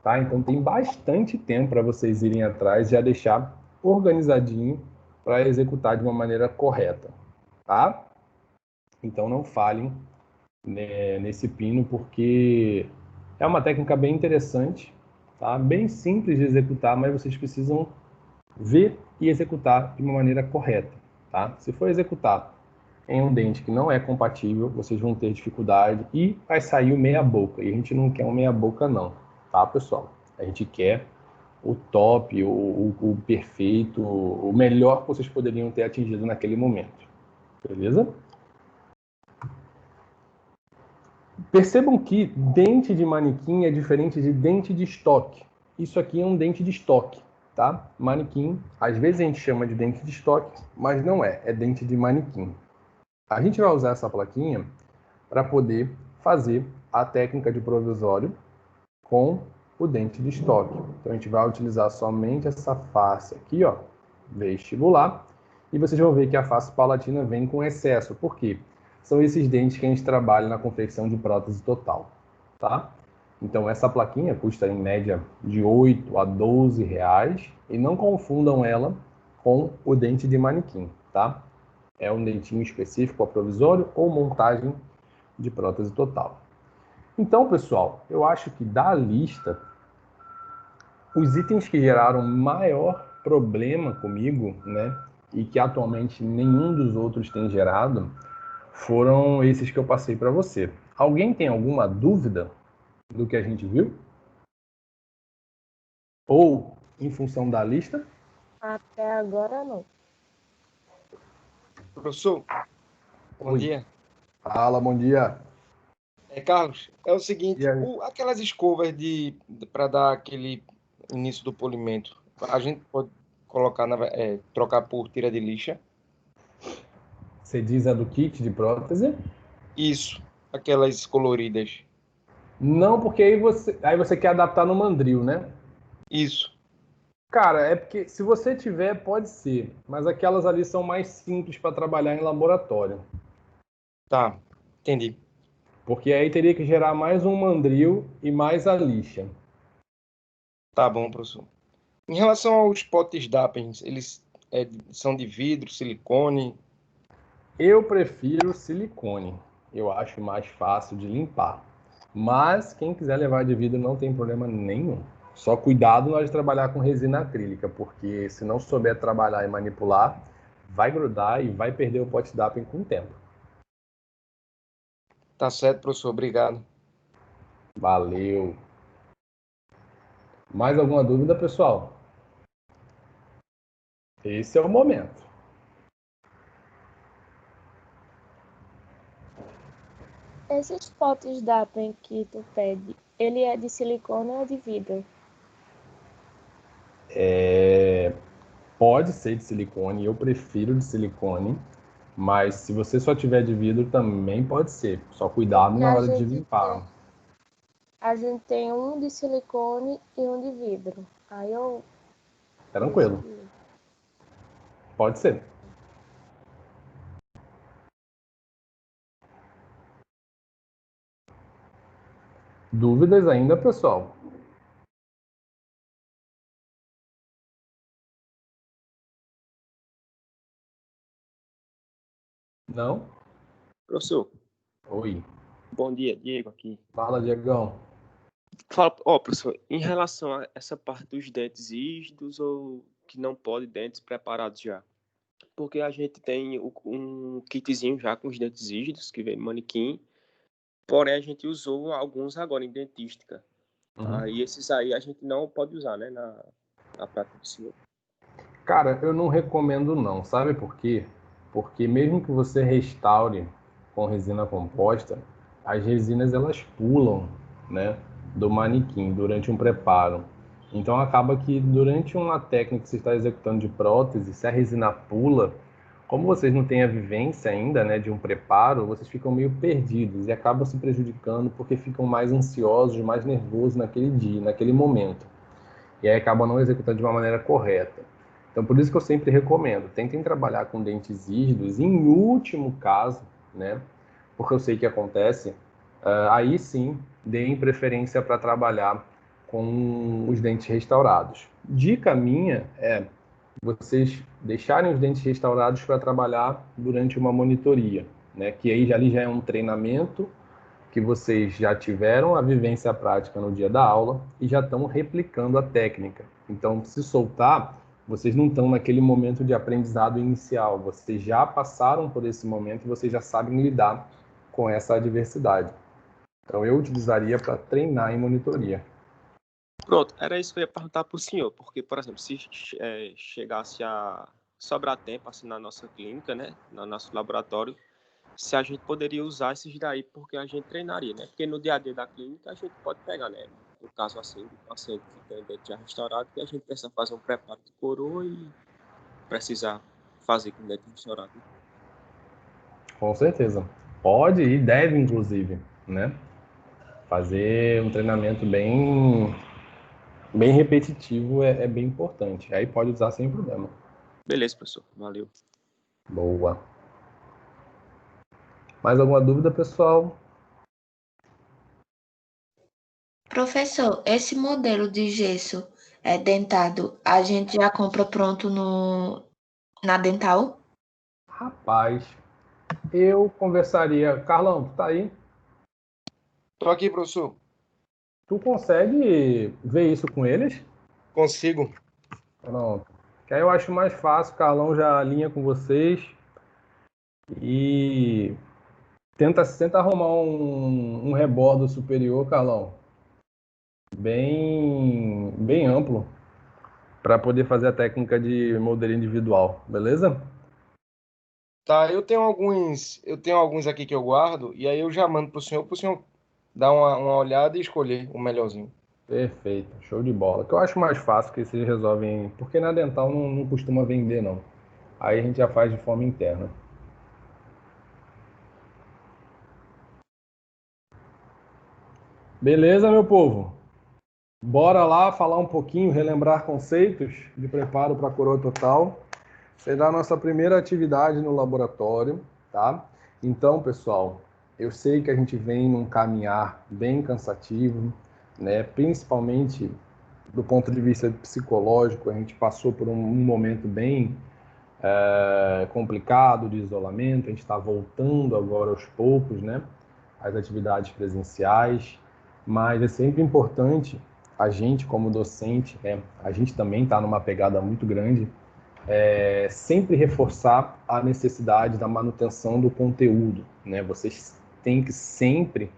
tá? Então tem bastante tempo para vocês irem atrás e já deixar organizadinho para executar de uma maneira correta, tá? Então não falhem, né, nesse pino, porque é uma técnica bem interessante, tá? Bem simples de executar, mas vocês precisam ver e executar de uma maneira correta, tá? Se for executar em um dente que não é compatível, vocês vão ter dificuldade e vai sair o meia boca. E a gente não quer um meia boca não, tá, pessoal? A gente quer o top, o perfeito, o melhor que vocês poderiam ter atingido naquele momento. Beleza? Percebam que dente de manequim é diferente de dente de estoque. Isso aqui é um dente de estoque, tá? Manequim, às vezes a gente chama de dente de estoque, mas não é, é dente de manequim. A gente vai usar essa plaquinha para poder fazer a técnica de provisório com o dente de estoque. Então a gente vai utilizar somente essa face aqui, ó, vestibular, e vocês vão ver que a face palatina vem com excesso. Por quê? São esses dentes que a gente trabalha na confecção de prótese total, tá? Então essa plaquinha custa em média de 8 a 12 reais e não confundam ela com o dente de manequim, tá? É um dentinho específico a provisório ou montagem de prótese total. Então, pessoal, eu acho que da lista, os itens que geraram maior problema comigo, né, e que atualmente nenhum dos outros tem gerado, foram esses que eu passei para você. Alguém tem alguma dúvida do que a gente viu? Ou em função da lista? Até agora não. Professor, bom Oi. dia. Fala, bom dia. Carlos, é o seguinte, E aí? aquelas escovas para dar aquele início do polimento, a gente pode colocar, trocar por tira de lixa? Você diz a do kit de prótese? Isso, aquelas coloridas. Não, porque aí você quer adaptar no mandril, né? Isso, Cara, é porque se você tiver, pode ser, mas aquelas ali são mais simples para trabalhar em laboratório. tá, entendi. Porque aí teria que gerar mais um mandril e mais a lixa. Tá bom, professor. Em relação aos potes Dappens, eles são de vidro, silicone? Eu prefiro silicone. Eu acho mais fácil de limpar. Mas quem quiser levar de vidro não tem problema nenhum. Só cuidado na hora de trabalhar com resina acrílica, porque se não souber trabalhar e manipular, vai grudar e vai perder o pote Dappen com o tempo. Tá certo, professor. Obrigado. Valeu. Mais alguma dúvida, pessoal? Esse é o momento. Esses potes d'água que tu pede, ele é de silicone ou de vidro? Pode ser de silicone, eu prefiro de silicone, mas se você só tiver de vidro também pode ser. Só cuidado Porque na hora de limpar. a gente tem um de silicone e um de vidro. Aí eu Tranquilo, decidi. pode ser. Dúvidas ainda, pessoal? Não? Professor, Oi. bom dia, Diego aqui. Fala, Diegão. Fala, professor, em relação a essa parte dos dentes rígidos ou que não pode dentes preparados já? Porque a gente tem um kitzinho já com os dentes rígidos, que vem no manequim, porém a gente usou alguns agora em dentística. E esses aí a gente não pode usar, né, na prática do senhor. Cara, eu não recomendo não, sabe por quê? Porque mesmo que você restaure com resina composta, as resinas elas pulam, né, do manequim durante um preparo. Então acaba que durante uma técnica que você está executando de prótese, se a resina pula, como vocês não têm a vivência ainda, né, de um preparo, vocês ficam meio perdidos e acabam se prejudicando porque ficam mais ansiosos, mais nervosos naquele dia, naquele momento. E aí acabam não executando de uma maneira correta. Então, por isso que eu sempre recomendo, tentem trabalhar com dentes rígidos, em último caso, né, porque eu sei que acontece, aí sim, deem preferência para trabalhar com os dentes restaurados. Dica minha é vocês deixarem os dentes restaurados para trabalhar durante uma monitoria, né, que aí ali já é um treinamento que vocês já tiveram a vivência prática no dia da aula e já estão replicando a técnica. Então, se soltar, vocês não estão naquele momento de aprendizado inicial, vocês já passaram por esse momento e vocês já sabem lidar com essa adversidade. Então, eu utilizaria para treinar em monitoria. Pronto, era isso que eu ia perguntar para o senhor, porque, por exemplo, se chegasse a sobrar tempo assim na nossa clínica, né, no nosso laboratório, se a gente poderia usar esses daí, porque a gente treinaria, né? Porque no dia a dia da clínica a gente pode pegar, né? No caso assim, do paciente que tem dente já restaurado, que a gente precisa fazer um preparo de coroa e precisar fazer com dente restaurado. Com certeza. Pode e deve, inclusive, né? Fazer um treinamento bem repetitivo é bem importante. Aí pode usar sem problema. Beleza, professor. Valeu. Boa. Mais alguma dúvida, pessoal? Professor, esse modelo de gesso dentado, a gente já compra pronto na Dental? Rapaz, eu conversaria. Carlão, tu tá aí? Tô aqui, professor. Tu consegue ver isso com eles? Consigo. Pronto. Que aí eu acho mais fácil, o Carlão já alinha com vocês e tenta arrumar um rebordo superior, Carlão, bem amplo, para poder fazer a técnica de modelo individual, beleza? Tá, eu tenho alguns aqui que eu guardo, e aí eu já mando pro senhor dar uma olhada e escolher o melhorzinho. Perfeito, show de bola. Que eu acho mais fácil que vocês resolvem, porque na dental não costuma vender, não. Aí a gente já faz de forma interna. Beleza, meu povo? Bora lá falar um pouquinho, relembrar conceitos de preparo para a coroa total. Será a nossa primeira atividade no laboratório, tá? Então, pessoal, eu sei que a gente vem num caminhar bem cansativo, né? Principalmente do ponto de vista psicológico, a gente passou por um momento bem complicado de isolamento, a gente está voltando agora aos poucos, né? Às atividades presenciais, mas é sempre importante a gente, como docente, né? A gente também está numa pegada muito grande, sempre reforçar a necessidade da manutenção do conteúdo, né? Vocês tem que sempre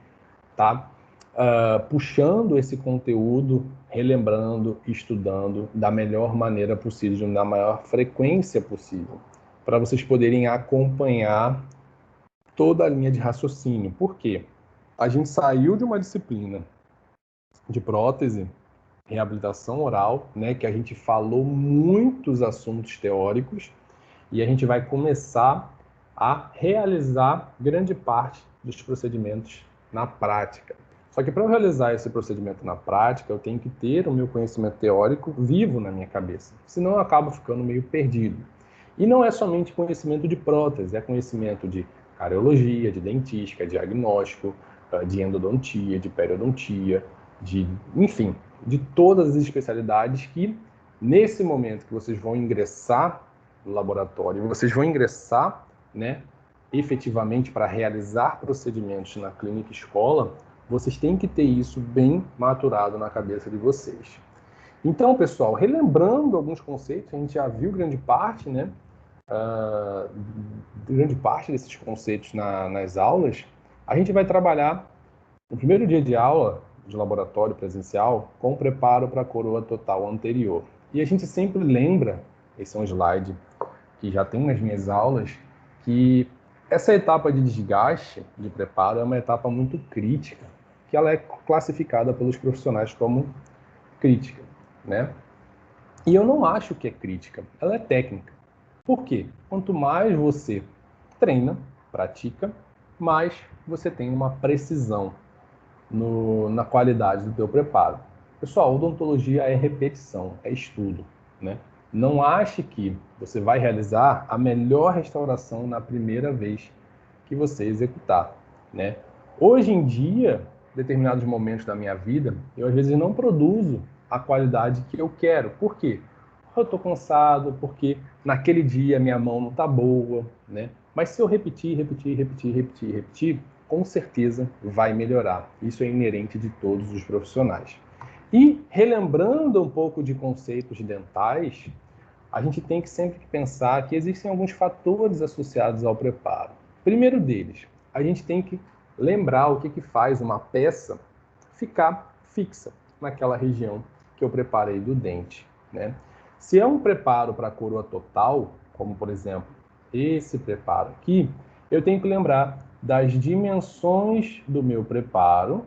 estar puxando esse conteúdo, relembrando, estudando da melhor maneira possível, da maior frequência possível, para vocês poderem acompanhar toda a linha de raciocínio. Por quê? A gente saiu de uma disciplina de prótese, reabilitação oral, né, que a gente falou muitos assuntos teóricos, e a gente vai começar a realizar grande parte dos procedimentos na prática. Só que para eu realizar esse procedimento na prática, eu tenho que ter o meu conhecimento teórico vivo na minha cabeça, senão eu acabo ficando meio perdido. E não é somente conhecimento de prótese, é conhecimento de cardiologia, de dentística, diagnóstico, de endodontia, de periodontia, enfim, de todas as especialidades que, nesse momento que vocês vão ingressar no laboratório, vocês vão ingressar, né, efetivamente para realizar procedimentos na clínica escola, vocês têm que ter isso bem maturado na cabeça de vocês. Então, pessoal, relembrando alguns conceitos, a gente já viu grande parte, né, grande parte desses conceitos nas aulas. A gente vai trabalhar no primeiro dia de aula de laboratório presencial com o preparo para a coroa total anterior. E a gente sempre lembra, esse é um slide que já tem nas minhas aulas, que essa etapa de desgaste, de preparo, é uma etapa muito crítica, que ela é classificada pelos profissionais como crítica, né? E eu não acho que é crítica, ela é técnica. Por quê? Quanto mais você treina, pratica, mais você tem uma precisão na qualidade do teu preparo. Pessoal, odontologia é repetição, é estudo, né? Não ache que você vai realizar a melhor restauração na primeira vez que você executar, né? Hoje em dia, em determinados momentos da minha vida, eu às vezes não produzo a qualidade que eu quero. Por quê? Eu estou cansado, porque naquele dia minha mão não está boa, né? Mas se eu repetir, com certeza vai melhorar. Isso é inerente de todos os profissionais. E, relembrando um pouco de conceitos dentais, a gente tem que sempre pensar que existem alguns fatores associados ao preparo. Primeiro deles, a gente tem que lembrar o que faz uma peça ficar fixa naquela região que eu preparei do dente, né? Se é um preparo para a coroa total, como por exemplo esse preparo aqui, eu tenho que lembrar das dimensões do meu preparo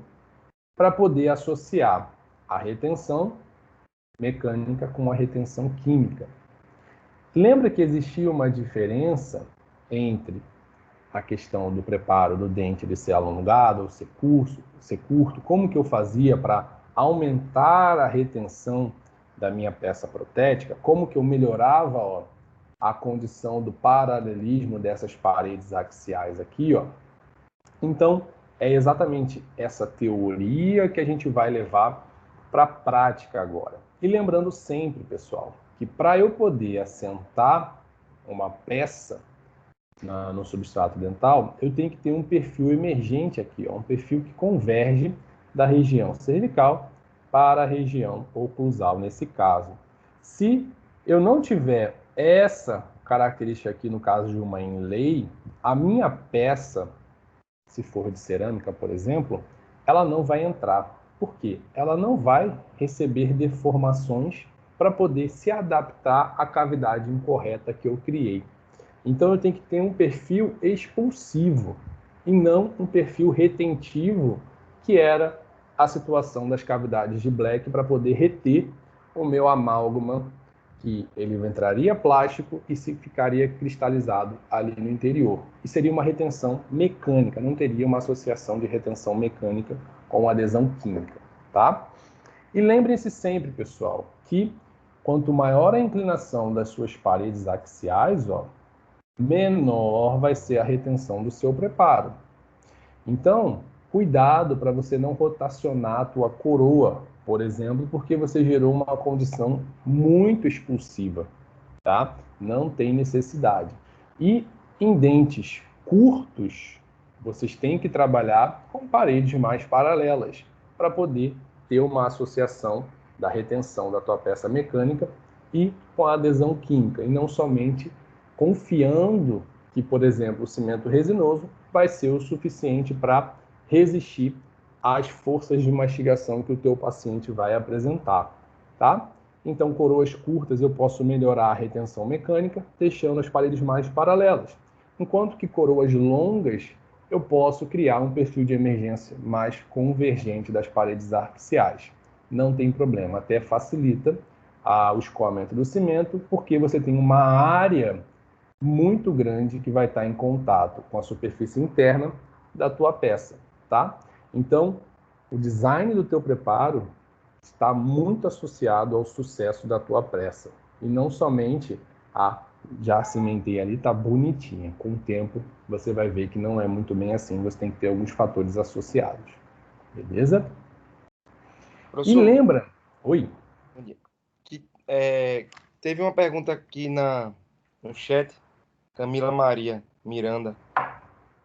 para poder associar a retenção mecânica com a retenção química. Lembra que existia uma diferença entre a questão do preparo do dente de ser alongado ou ser curto, como que eu fazia para aumentar a retenção da minha peça protética, como que eu melhorava a condição do paralelismo dessas paredes axiais aqui, ó. Então, é exatamente essa teoria que a gente vai levar para a prática agora. E lembrando sempre, pessoal, que para eu poder assentar uma peça no substrato dental, eu tenho que ter um perfil emergente aqui, ó, um perfil que converge da região cervical para a região oclusal, nesse caso. Se eu não tiver essa característica aqui, no caso de uma inlay, a minha peça, se for de cerâmica, por exemplo, ela não vai entrar. Por quê? Ela não vai receber deformações para poder se adaptar à cavidade incorreta que eu criei. Então eu tenho que ter um perfil expulsivo e não um perfil retentivo, que era a situação das cavidades de Black, para poder reter o meu amálgama, que ele entraria plástico e se ficaria cristalizado ali no interior. E seria uma retenção mecânica, não teria uma associação de retenção mecânica com adesão química, tá? E lembrem-se sempre, pessoal, que quanto maior a inclinação das suas paredes axiais, ó, menor vai ser a retenção do seu preparo. Então, cuidado para você não rotacionar a tua coroa, por exemplo, porque você gerou uma condição muito expulsiva, tá? Não tem necessidade. E em dentes curtos, vocês têm que trabalhar com paredes mais paralelas para poder ter uma associação da retenção da tua peça mecânica e com a adesão química, e não somente confiando que, por exemplo, o cimento resinoso vai ser o suficiente para resistir às forças de mastigação que o teu paciente vai apresentar, tá? Então, coroas curtas eu posso melhorar a retenção mecânica, deixando as paredes mais paralelas. Enquanto que coroas longas, eu posso criar um perfil de emergência mais convergente das paredes axiais. Não tem problema, até facilita o escoamento do cimento, porque você tem uma área muito grande que vai estar em contato com a superfície interna da tua peça, tá? Então, o design do teu preparo está muito associado ao sucesso da tua peça. E não somente já cimentei ali, tá bonitinha. Com o tempo, você vai ver que não é muito bem assim, você tem que ter alguns fatores associados. Beleza? Professor, E lembra... Oi? Que, teve uma pergunta aqui no chat, Camila Maria Miranda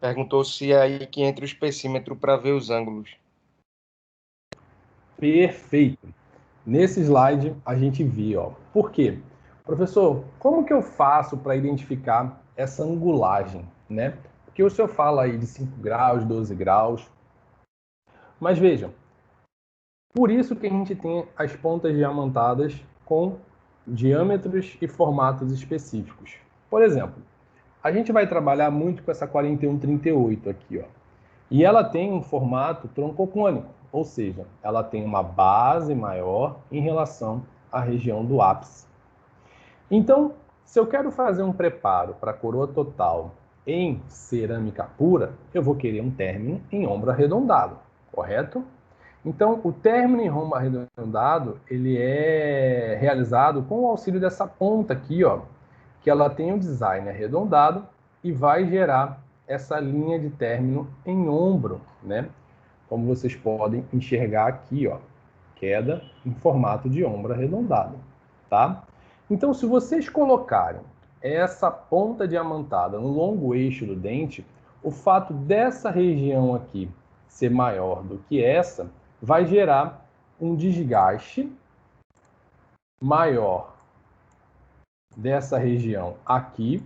perguntou se é aí que entra o espessímetro para ver os ângulos. Perfeito. Nesse slide a gente viu, ó. Por quê? Professor, como que eu faço para identificar essa angulagem, né? Porque o senhor fala aí de 5 graus, 12 graus. Mas vejam, por isso que a gente tem as pontas diamantadas com diâmetros e formatos específicos. Por exemplo, a gente vai trabalhar muito com essa 4138 aqui, ó. E ela tem um formato troncocônico, ou seja, ela tem uma base maior em relação à região do ápice. Então, se eu quero fazer um preparo para coroa total em cerâmica pura, eu vou querer um término em ombro arredondado, correto? Então, o término em ombro arredondado, ele é realizado com o auxílio dessa ponta aqui, ó, que ela tem um design arredondado e vai gerar essa linha de término em ombro, né? Como vocês podem enxergar aqui, ó, queda em formato de ombro arredondado, tá? Então, se vocês colocarem essa ponta diamantada no longo eixo do dente, o fato dessa região aqui ser maior do que essa vai gerar um desgaste maior dessa região aqui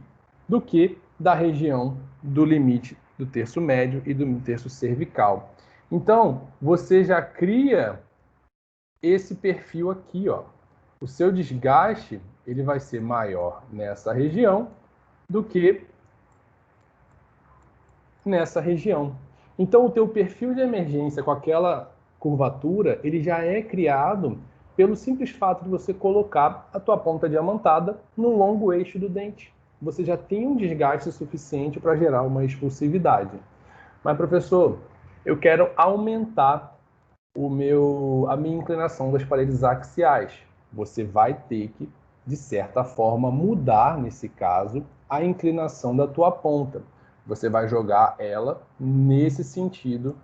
do que da região do limite do terço médio e do terço cervical. Então, você já cria esse perfil aqui, ó. O seu desgaste, ele vai ser maior nessa região do que nessa região. Então, o teu perfil de emergência com aquela curvatura, ele já é criado pelo simples fato de você colocar a tua ponta diamantada no longo eixo do dente. Você já tem um desgaste suficiente para gerar uma expulsividade. Mas, professor, eu quero aumentar a minha inclinação das paredes axiais. Você vai ter que, de certa forma, mudar, nesse caso, a inclinação da tua ponta. Você vai jogar ela nesse sentido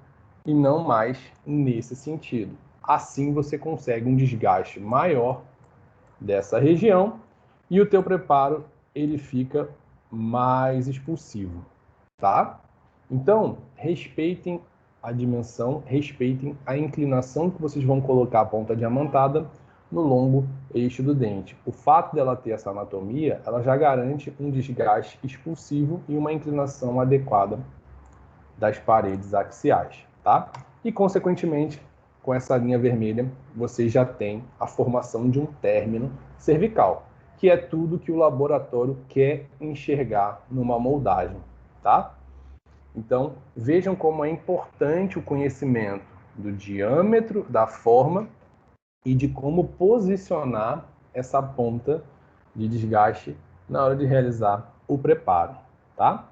e não mais nesse sentido. Assim você consegue um desgaste maior dessa região e o teu preparo ele fica mais expulsivo, tá? Então, respeitem a dimensão, respeitem a inclinação que vocês vão colocar a ponta diamantada no longo eixo do dente. O fato dela ter essa anatomia, ela já garante um desgaste expulsivo e uma inclinação adequada das paredes axiais, tá? E, consequentemente, com essa linha vermelha, você já tem a formação de um término cervical, que é tudo que o laboratório quer enxergar numa moldagem, tá? Então, vejam como é importante o conhecimento do diâmetro, da forma e de como posicionar essa ponta de desgaste na hora de realizar o preparo, tá?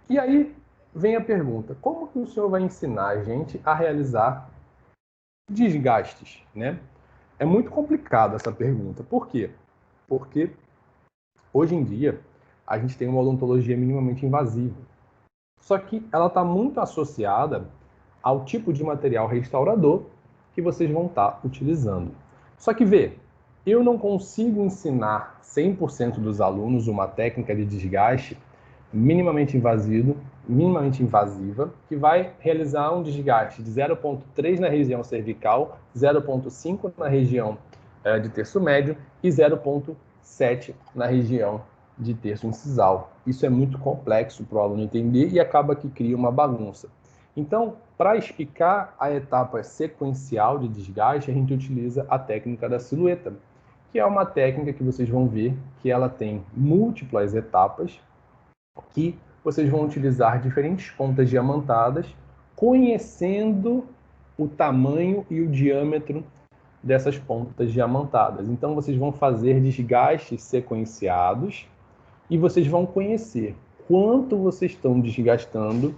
E aí vem a pergunta, como que o senhor vai ensinar a gente a realizar desgastes, né? É muito complicado essa pergunta. Por quê? Porque hoje em dia a gente tem uma odontologia minimamente invasiva. Só que ela está muito associada ao tipo de material restaurador que vocês vão estar utilizando. Só que eu não consigo ensinar 100% dos alunos uma técnica de desgaste minimamente invasiva, que vai realizar um desgaste de 0,3 na região cervical, 0,5 na região de terço médio e 0,7 na região de terço incisal. Isso é muito complexo para o aluno entender e acaba que cria uma bagunça. Então, para explicar a etapa sequencial de desgaste, a gente utiliza a técnica da silhueta, que é uma técnica que vocês vão ver que ela tem múltiplas etapas, que vocês vão utilizar diferentes pontas diamantadas, conhecendo o tamanho e o diâmetro dessas pontas diamantadas. Então, vocês vão fazer desgastes sequenciados e vocês vão conhecer quanto vocês estão desgastando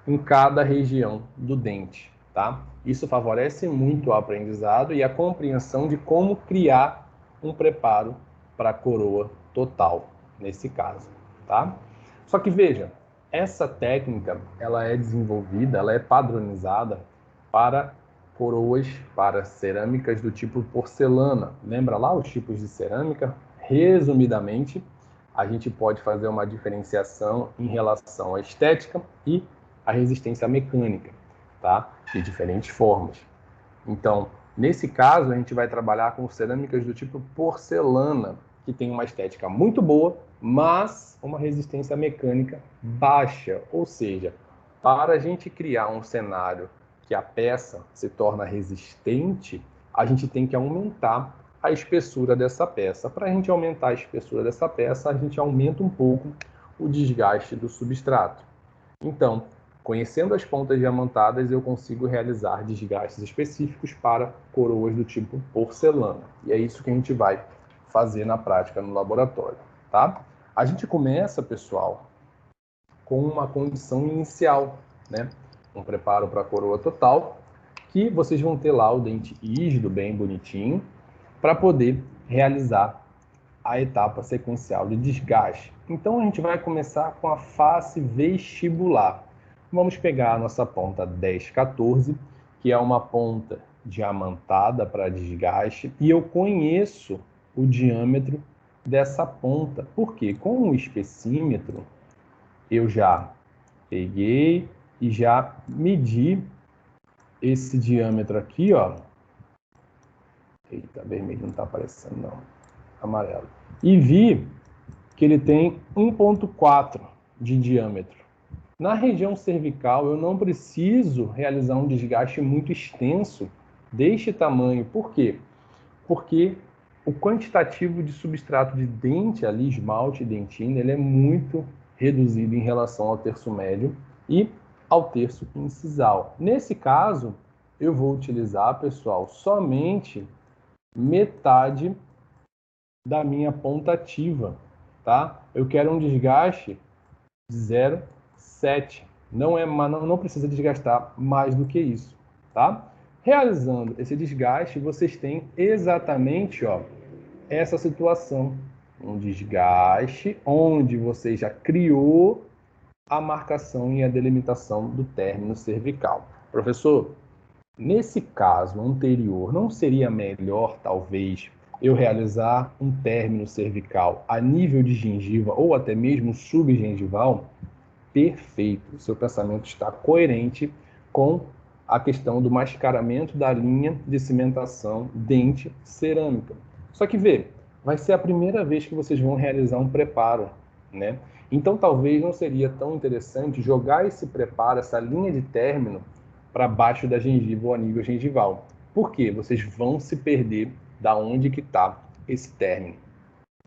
em cada região do dente, tá? Isso favorece muito o aprendizado e a compreensão de como criar um preparo para a coroa total, nesse caso, tá? Só que veja, essa técnica, ela é desenvolvida, ela é padronizada para coroas, para cerâmicas do tipo porcelana. Lembra lá os tipos de cerâmica? Resumidamente, a gente pode fazer uma diferenciação em relação à estética e à resistência mecânica, tá? De diferentes formas. Então, nesse caso, a gente vai trabalhar com cerâmicas do tipo porcelana, que tem uma estética muito boa, mas uma resistência mecânica baixa. Ou seja, para a gente criar um cenário que a peça se torna resistente, a gente tem que aumentar a espessura dessa peça. Para a gente aumentar a espessura dessa peça, a gente aumenta um pouco o desgaste do substrato. Então, conhecendo as pontas diamantadas, eu consigo realizar desgastes específicos para coroas do tipo porcelana. E é isso que a gente vai fazer na prática no laboratório, tá? A gente começa, pessoal, com uma condição inicial, né? Um preparo para a coroa total, que vocês vão ter lá o dente rígido, bem bonitinho, para poder realizar a etapa sequencial de desgaste. Então, a gente vai começar com a face vestibular. Vamos pegar a nossa ponta 1014, que é uma ponta diamantada para desgaste, e eu conheço o diâmetro dessa ponta. Por quê? Com o espessímetro, eu já peguei e já medi esse diâmetro aqui, ó. Eita, vermelho não está aparecendo, não. Amarelo. E vi que ele tem 1,4 de diâmetro. Na região cervical, eu não preciso realizar um desgaste muito extenso deste tamanho. Por quê? Porque o quantitativo de substrato de dente, ali, esmalte e dentina, ele é muito reduzido em relação ao terço médio e ao terço incisal. Nesse caso, eu vou utilizar, pessoal, somente metade da minha ponta ativa, tá? Eu quero um desgaste de 0,7. Não precisa desgastar mais do que isso, tá? Realizando esse desgaste, vocês têm exatamente, ó, essa situação. Um desgaste onde você já criou a marcação e a delimitação do término cervical. Professor, nesse caso anterior, não seria melhor, talvez, eu realizar um término cervical a nível de gengiva ou até mesmo subgengival? Perfeito. O seu pensamento está coerente com a questão do mascaramento da linha de cimentação dente-cerâmica. Só que, vê, vai ser a primeira vez que vocês vão realizar um preparo, né? Então, talvez não seria tão interessante jogar esse preparo, essa linha de término, para baixo da gengiva ou a nível gengival. Por quê? Vocês vão se perder da onde que está esse término.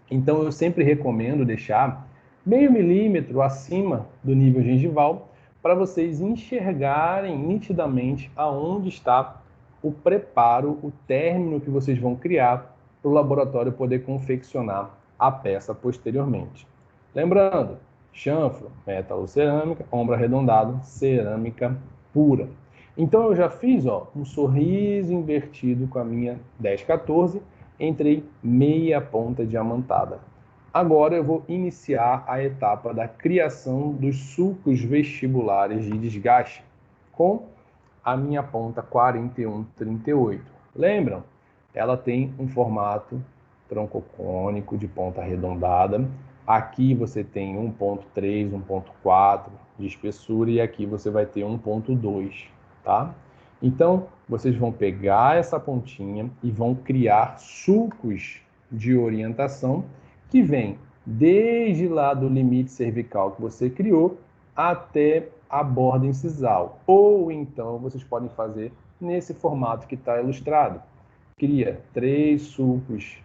Então, eu sempre recomendo deixar meio milímetro acima do nível gengival para vocês enxergarem nitidamente aonde está o preparo, o término que vocês vão criar para o laboratório poder confeccionar a peça posteriormente. Lembrando, chanfro, metalocerâmica, ombro arredondado, cerâmica pura. Então, eu já fiz, ó, um sorriso invertido com a minha 1014, entrei meia ponta diamantada. Agora eu vou iniciar a etapa da criação dos sulcos vestibulares de desgaste com a minha ponta 4138. Lembram? Ela tem um formato troncocônico de ponta arredondada. Aqui você tem 1,3, 1,4 de espessura e aqui você vai ter 1,2, tá? Então, vocês vão pegar essa pontinha e vão criar sulcos de orientação que vêm desde lá do limite cervical que você criou até a borda incisal. Ou então vocês podem fazer nesse formato que está ilustrado. Cria 3 sulcos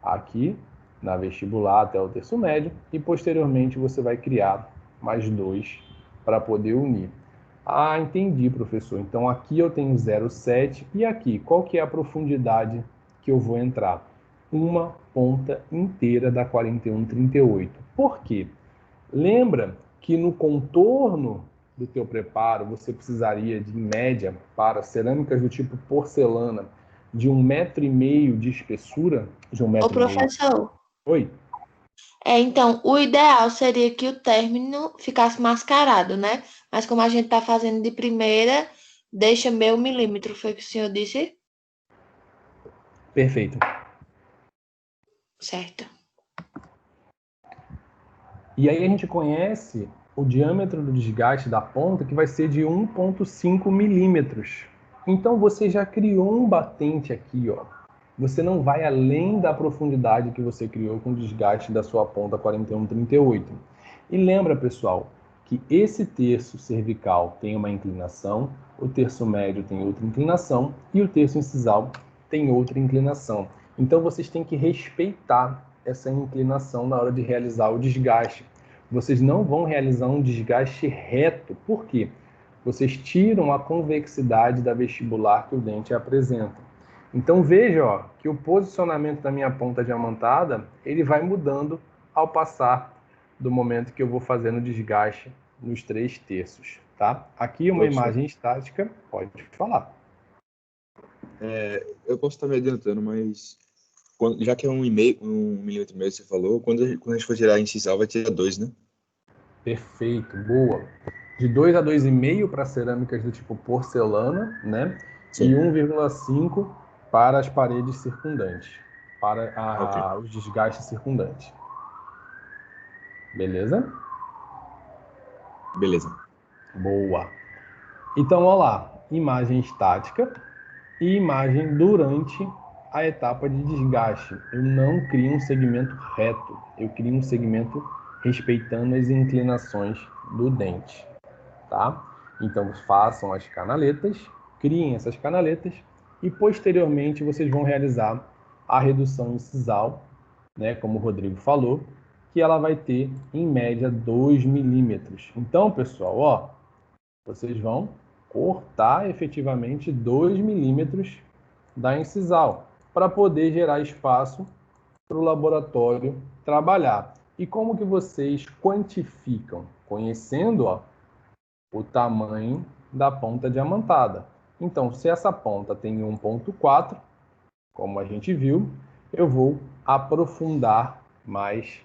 aqui na vestibular até o terço médio e posteriormente você vai criar mais 2 para poder unir. Ah, entendi, professor. Então aqui eu tenho 0,7 e aqui, qual que é a profundidade que eu vou entrar? Uma ponta inteira da 4138. Por quê? Lembra que no contorno do teu preparo você precisaria de, em média, para cerâmicas do tipo porcelana, de 1,5 metro de espessura? De 1,5 Ô, metro. professor, Oi? então, o ideal seria que o término ficasse mascarado, né? Mas como a gente está fazendo de primeira, deixa 0,5 milímetro, foi o que o senhor disse? Perfeito. Certo. E aí a gente conhece o diâmetro do desgaste da ponta, que vai ser de 1,5 milímetros. Então você já criou um batente aqui, ó. Você não vai além da profundidade que você criou com o desgaste da sua ponta 4138. E lembra, pessoal, que esse terço cervical tem uma inclinação, o terço médio tem outra inclinação e o terço incisal tem outra inclinação. Então vocês têm que respeitar essa inclinação na hora de realizar o desgaste. Vocês não vão realizar um desgaste reto. Por quê? Vocês tiram a convexidade da vestibular que o dente apresenta. Então veja, ó, que o posicionamento da minha ponta diamantada, ele vai mudando ao passar do momento que eu vou fazendo o desgaste nos 3 terços, tá? Aqui uma imagem estática, pode falar. Eu posso estar me adiantando, mas já que é 1,5 milímetro e meio, você falou, quando a gente for tirar a incisal, vai tirar 2, né? Perfeito, boa. De 2 a 2,5 para cerâmicas do tipo porcelana, né? Sim. E 1,5 para as paredes circundantes, para os desgastes circundantes. Beleza? Beleza. Boa. Então, olha lá, imagem estática e imagem durante a etapa de desgaste. Eu não crio um segmento reto, eu crio um segmento respeitando as inclinações do dente, tá? Então, façam as canaletas, criem essas canaletas e posteriormente vocês vão realizar a redução incisal, né, como o Rodrigo falou, que ela vai ter em média 2 milímetros. Então, pessoal, ó, vocês vão cortar efetivamente 2 milímetros da incisal para poder gerar espaço para o laboratório trabalhar. E como que vocês quantificam? Conhecendo, ó, o tamanho da ponta diamantada. Então, se essa ponta tem 1,4, como a gente viu, eu vou aprofundar mais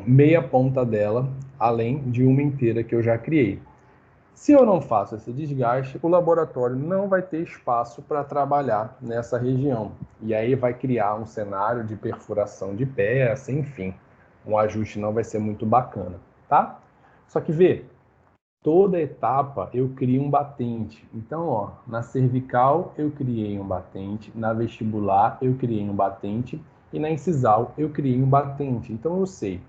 meia ponta dela, além de uma inteira que eu já criei. Se eu não faço esse desgaste, o laboratório não vai ter espaço para trabalhar nessa região. E aí vai criar um cenário de perfuração de peça, enfim. Um ajuste não vai ser muito bacana, tá? Só que vê, toda etapa eu crio um batente. Então, ó, na cervical eu criei um batente, na vestibular eu criei um batente e na incisal eu criei um batente. Então eu sei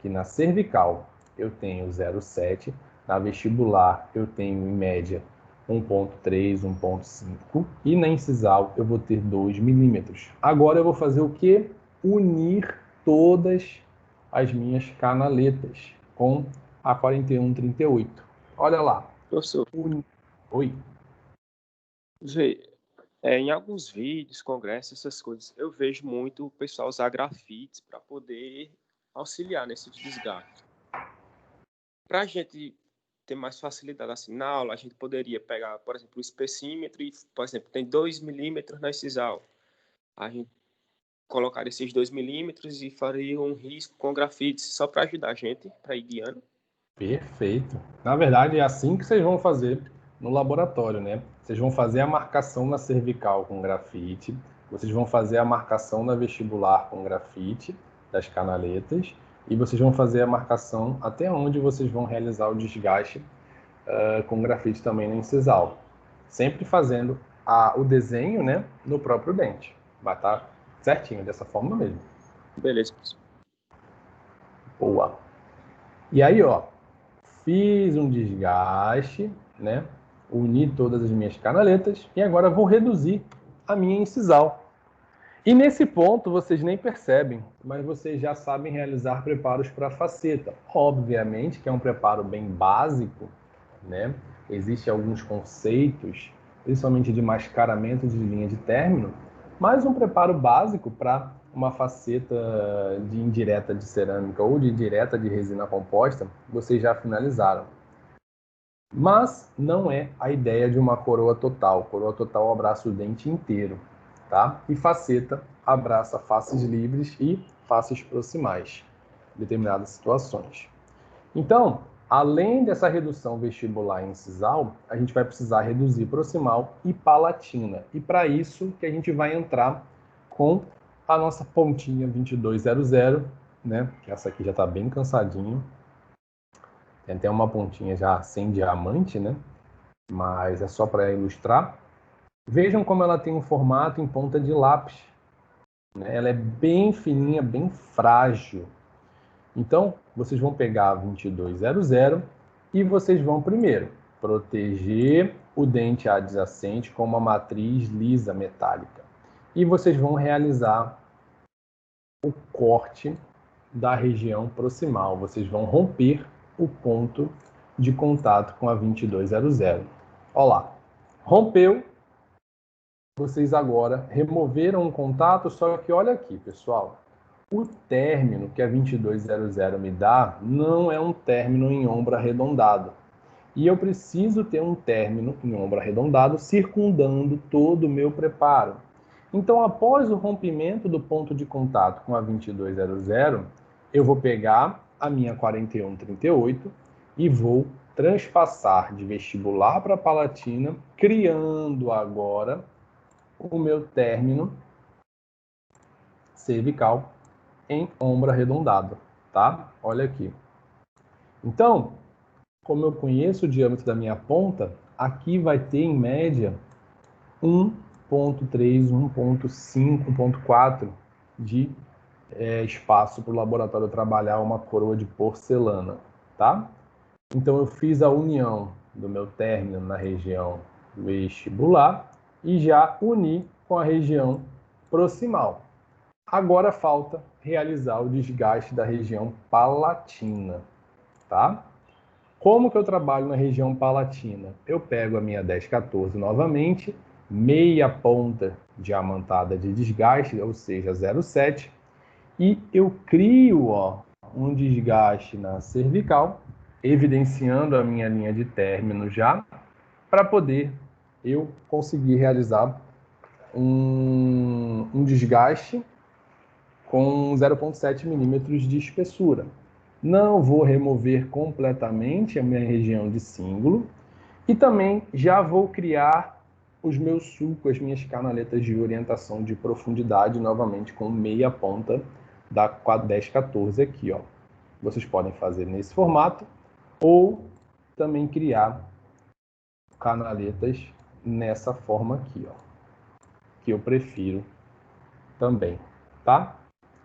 que na cervical eu tenho 0,7, na vestibular eu tenho em média 1,3, 1,5 e na incisal eu vou ter 2 milímetros. Agora eu vou fazer o quê? Unir todas as minhas canaletas com a 4138. Olha lá. Professor, Oi. vê, em alguns vídeos, congressos, essas coisas, eu vejo muito o pessoal usar grafites para poder auxiliar nesse desgaste. Para a gente ter mais facilidade assim na aula, a gente poderia pegar, por exemplo, o espessímetro e, por exemplo, tem 2 milímetros na incisal. A gente colocar esses 2 milímetros e faria um risco com grafites só para ajudar a gente, para ir guiando. Perfeito. Na verdade, é assim que vocês vão fazer no laboratório, né? Vocês vão fazer a marcação na cervical com grafite, vocês vão fazer a marcação na vestibular com grafite das canaletas e vocês vão fazer a marcação até onde vocês vão realizar o desgaste com grafite também na incisal. Sempre fazendo o desenho, né, no próprio dente. Vai estar certinho, dessa forma mesmo. Beleza, professor. Boa. E aí, ó, fiz um desgaste, né? Uni todas as minhas canaletas e agora vou reduzir a minha incisal. E nesse ponto vocês nem percebem, mas vocês já sabem realizar preparos para faceta. Obviamente que é um preparo bem básico, né? Existem alguns conceitos, principalmente de mascaramento de linha de término, mas um preparo básico para uma faceta de indireta de cerâmica ou de indireta de resina composta, vocês já finalizaram. Mas não é a ideia de uma coroa total. Coroa total abraça o dente inteiro, tá? E faceta abraça faces livres e faces proximais, em determinadas situações. Então, além dessa redução vestibular e incisal, a gente vai precisar reduzir proximal e palatina. E para isso que a gente vai entrar com a nossa pontinha 2200, né? Que essa aqui já está bem cansadinha. Tem até uma pontinha já sem diamante, né? Mas é só para ilustrar. Vejam como ela tem um formato em ponta de lápis, né? Ela é bem fininha, bem frágil. Então, vocês vão pegar a 2200 e vocês vão primeiro proteger o dente adjacente com uma matriz lisa metálica. E vocês vão realizar o corte da região proximal. Vocês vão romper o ponto de contato com a 2200. Olha lá, rompeu. Vocês agora removeram o contato, só que olha aqui, pessoal. O término que a 2200 me dá não é um término em ombro arredondado. E eu preciso ter um término em ombro arredondado circundando todo o meu preparo. Então, após o rompimento do ponto de contato com a 2200, eu vou pegar a minha 4138 e vou transpassar de vestibular para palatina, criando agora o meu término cervical em ombro arredondado, tá? Olha aqui. Então, como eu conheço o diâmetro da minha ponta, aqui vai ter em média 1,3, 1,5, 1,4 de espaço para o laboratório trabalhar uma coroa de porcelana, tá? Então eu fiz a união do meu término na região vestibular e já uni com a região proximal. Agora falta realizar o desgaste da região palatina, tá? Como que eu trabalho na região palatina? Eu pego a minha 1014 novamente, meia ponta diamantada de desgaste, ou seja, 0,7, e eu crio um desgaste na cervical, evidenciando a minha linha de término já, para poder eu conseguir realizar um desgaste com 0,7 milímetros de espessura. Não vou remover completamente a minha região de cíngulo e também já vou criar os meus sulcos, as minhas canaletas de orientação de profundidade novamente com meia ponta da 1014 aqui, ó. Vocês podem fazer nesse formato ou também criar canaletas nessa forma aqui, ó, que eu prefiro também, tá?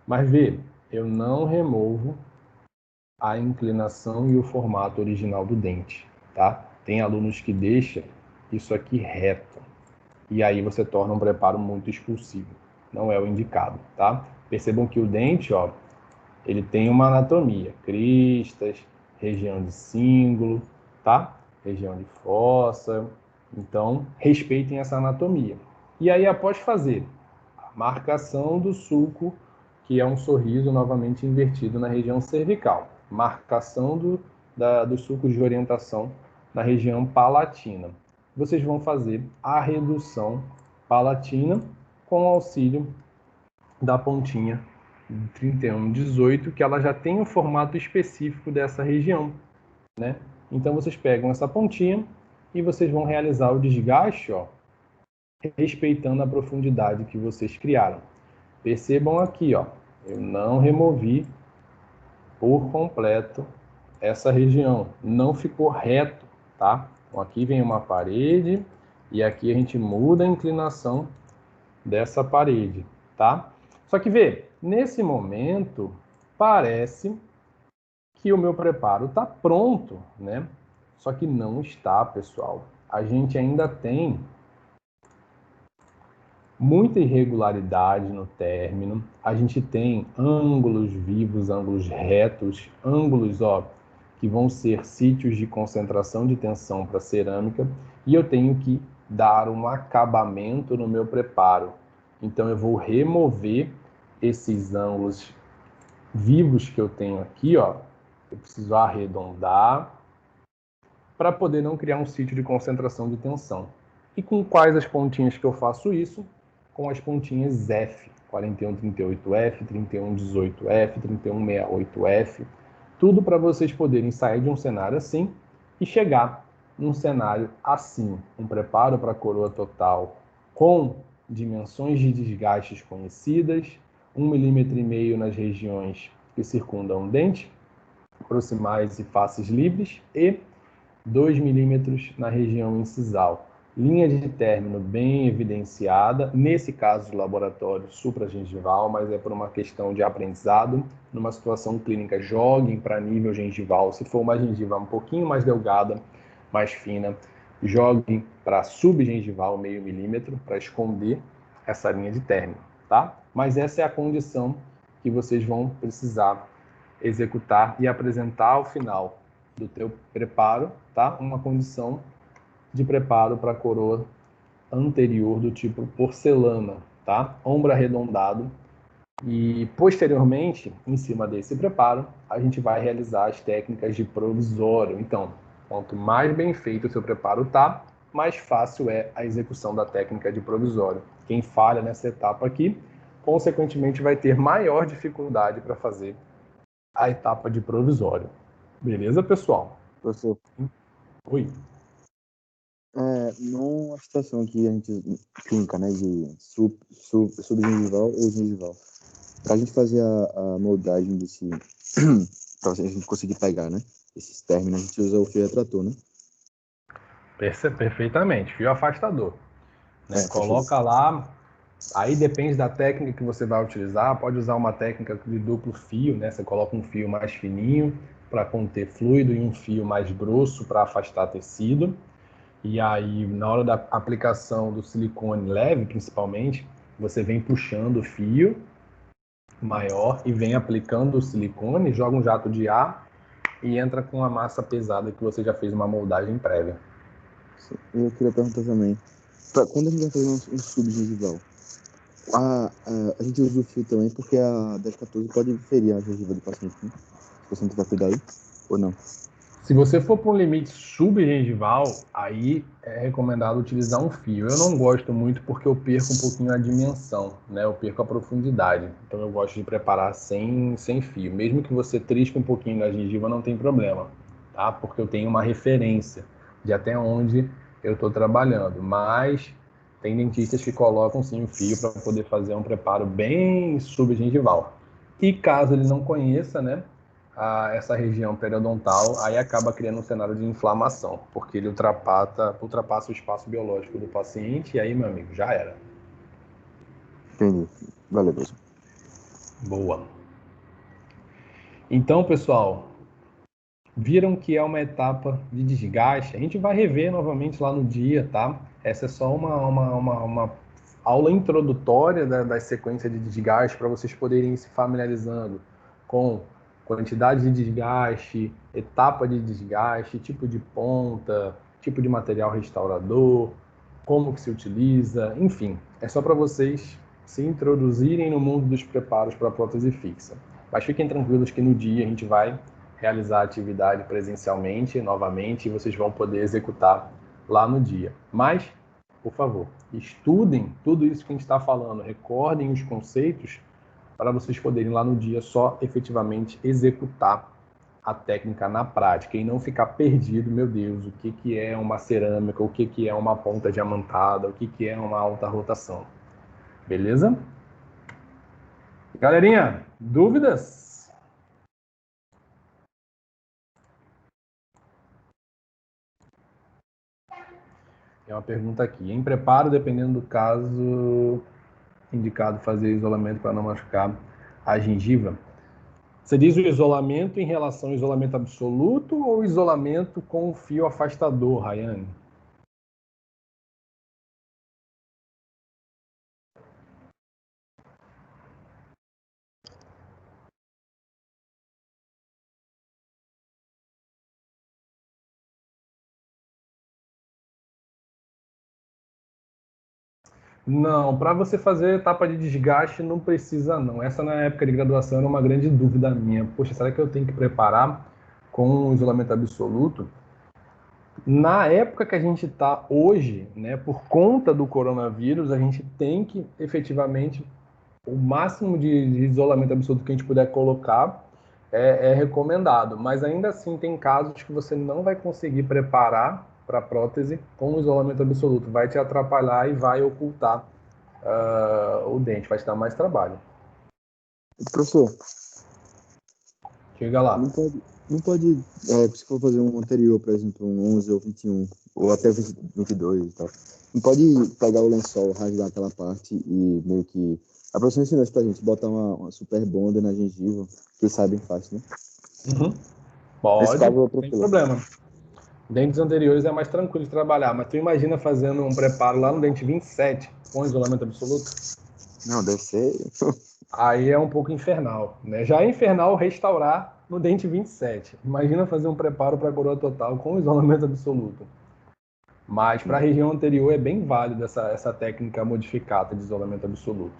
Mas vê, eu não removo a inclinação e o formato original do dente, tá? Tem alunos que deixam isso aqui reto, e aí você torna um preparo muito expulsivo. Não é o indicado, tá? Percebam que o dente, ó, ele tem uma anatomia, cristas, região de cíngulo, tá? Região de fossa. Então, respeitem essa anatomia. E aí, após fazer a marcação do sulco, que é um sorriso novamente invertido na região cervical, marcação dos sulcos de orientação na região palatina, vocês vão fazer a redução palatina com o auxílio da pontinha 3118, que ela já tem um formato específico dessa região, né? Então vocês pegam essa pontinha e vocês vão realizar o desgaste, ó, respeitando a profundidade que vocês criaram. Percebam aqui, ó, eu não removi por completo essa região, não ficou reto, tá? Então aqui vem uma parede e aqui a gente muda a inclinação dessa parede, tá? Só que vê, nesse momento parece que o meu preparo está pronto, né? Só que não está, pessoal. A gente ainda tem muita irregularidade no término. A gente tem ângulos vivos, ângulos retos, ângulos, que vão ser sítios de concentração de tensão para cerâmica, e eu tenho que dar um acabamento no meu preparo. Então eu vou remover esses ângulos vivos que eu tenho aqui, eu preciso arredondar para poder não criar um sítio de concentração de tensão. E com quais as pontinhas que eu faço isso? Com as pontinhas F, 4138F, 3118F, 3168F, tudo para vocês poderem sair de um cenário assim e chegar num cenário assim, um preparo para a coroa total com dimensões de desgastes conhecidas, 1,5 mm nas regiões que circundam o dente, proximais e faces livres, e 2 milímetros na região incisal. Linha de término bem evidenciada, nesse caso do laboratório supragengival, mas é por uma questão de aprendizado. Numa situação clínica, joguem para nível gengival. Se for uma gengiva um pouquinho mais delgada, mais fina, joguem para subgengival, 0,5 milímetro, para esconder essa linha de término, tá? Mas essa é a condição que vocês vão precisar executar e apresentar ao final do teu preparo, tá? Uma condição de preparo para a coroa anterior do tipo porcelana, tá? Ombro arredondado. E posteriormente, em cima desse preparo, a gente vai realizar as técnicas de provisório. Então, quanto mais bem feito o seu preparo tá, mais fácil é a execução da técnica de provisório. Quem falha nessa etapa aqui, consequentemente, vai ter maior dificuldade para fazer a etapa de provisório. Beleza, pessoal? Professor, Oi. numa situação que a gente clínica, né, de subgengival ou gengival, para a gente fazer a moldagem desse, para a gente conseguir pegar, né, esses términos, a gente usa o fio retrator, né? Perfeitamente, fio afastador. Né? Coloca perfeito. lá, aí depende da técnica que você vai utilizar, pode usar uma técnica de duplo fio, né? Você coloca um fio mais fininho para conter fluido e um fio mais grosso para afastar tecido. E aí, na hora da aplicação do silicone leve, principalmente, você vem puxando o fio maior e vem aplicando o silicone, joga um jato de ar e entra com a massa pesada que você já fez uma moldagem prévia. Eu queria perguntar também, quando a gente vai fazer um subgengival, a gente usa o fio também porque a 1014 pode ferir a gengiva do paciente, né? Se você não tiver cuidado, ou não? Se você for para um limite subgengival, aí é recomendado utilizar um fio. Eu não gosto muito porque eu perco um pouquinho a dimensão, né? Eu perco a profundidade. Então eu gosto de preparar sem fio. Mesmo que você trisque um pouquinho na gengiva, não tem problema, tá? Porque eu tenho uma referência de até onde eu estou trabalhando. Mas tem dentistas que colocam sim o fio para poder fazer um preparo bem subgengival. E caso ele não conheça, né? Essa região periodontal, aí acaba criando um cenário de inflamação, porque ele ultrapassa o espaço biológico do paciente, e aí, meu amigo, já era. Entendi. Valeu, professor. Boa. Então, pessoal, viram que é uma etapa de desgaste? A gente vai rever novamente lá no dia, tá? Essa é só uma aula introdutória das sequências de desgaste para vocês poderem ir se familiarizando com quantidade de desgaste, etapa de desgaste, tipo de ponta, tipo de material restaurador, como que se utiliza, enfim. É só para vocês se introduzirem no mundo dos preparos para a prótese fixa. Mas fiquem tranquilos que no dia a gente vai realizar a atividade presencialmente, novamente, e vocês vão poder executar lá no dia. Mas, por favor, estudem tudo isso que a gente está falando, recordem os conceitos para vocês poderem lá no dia só efetivamente executar a técnica na prática e não ficar perdido, meu Deus, o que é uma cerâmica, o que é uma ponta diamantada, o que é uma alta rotação. Beleza? Galerinha, dúvidas? Tem uma pergunta aqui. Em preparo, dependendo do caso, indicado fazer isolamento para não machucar a gengiva? Você diz o isolamento em relação ao isolamento absoluto ou isolamento com o fio afastador, Rayane? Não, para você fazer etapa de desgaste não precisa não. Essa na época de graduação era uma grande dúvida minha. Poxa, será que eu tenho que preparar com o isolamento absoluto? Na época que a gente está hoje, né, por conta do coronavírus, a gente tem que efetivamente o máximo de isolamento absoluto que a gente puder colocar é recomendado. Mas ainda assim tem casos que você não vai conseguir preparar para a prótese com o isolamento absoluto. Vai te atrapalhar e vai ocultar o dente, vai te dar mais trabalho. Professor, Chega lá. não pode se for fazer um anterior, por exemplo, um 11 ou 21, ou até 22 e tal, não pode pegar o lençol, rasgar aquela parte e meio que... A professora ensinou isso pra gente, botar uma super bonda na gengiva, que sai bem fácil, né? Uhum. Pode, Nesse caso, não tem problema. Dentes anteriores é mais tranquilo de trabalhar, mas tu imagina fazendo um preparo lá no dente 27 com isolamento absoluto? Não, deve ser... Aí é um pouco infernal, né? Já é infernal restaurar no dente 27. Imagina fazer um preparo para coroa total com isolamento absoluto. Mas para a região anterior é bem válida essa técnica modificada de isolamento absoluto.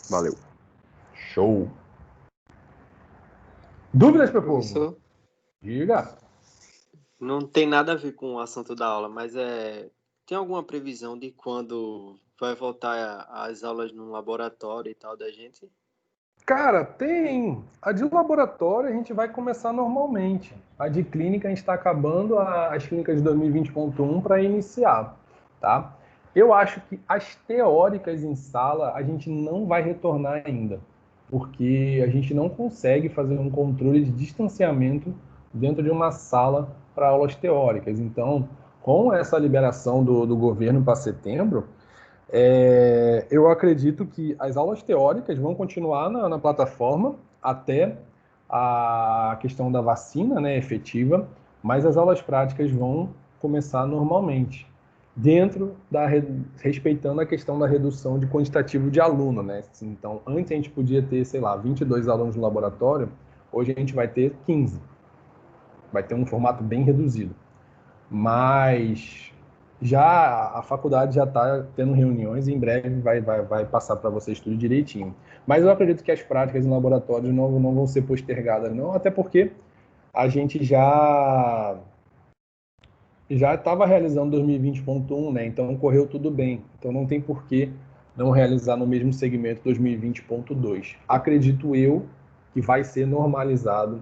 Valeu. Show. Dúvidas, meu povo? Professor, Diga. não tem nada a ver com o assunto da aula, mas tem alguma previsão de quando vai voltar as aulas no laboratório e tal da gente? Cara, tem. A de laboratório a gente vai começar normalmente. A de clínica a gente está acabando as clínicas de 2020.1 para iniciar, tá? Eu acho que as teóricas em sala a gente não vai retornar ainda, porque a gente não consegue fazer um controle de distanciamento dentro de uma sala para aulas teóricas. Então, com essa liberação do governo para setembro, eu acredito que as aulas teóricas vão continuar na plataforma até a questão da vacina, né, efetiva, mas as aulas práticas vão começar normalmente, respeitando a questão da redução de quantitativo de aluno, né? Então, antes a gente podia ter, sei lá, 22 alunos no laboratório, hoje a gente vai ter 15. Vai ter um formato bem reduzido. Mas já a faculdade já está tendo reuniões e em breve vai passar para vocês tudo direitinho. Mas eu acredito que as práticas em laboratórios não vão ser postergadas, não, até porque a gente já estava realizando 2020.1, né? Então correu tudo bem. Então não tem por que não realizar no mesmo segmento 2020.2. Acredito eu que vai ser normalizado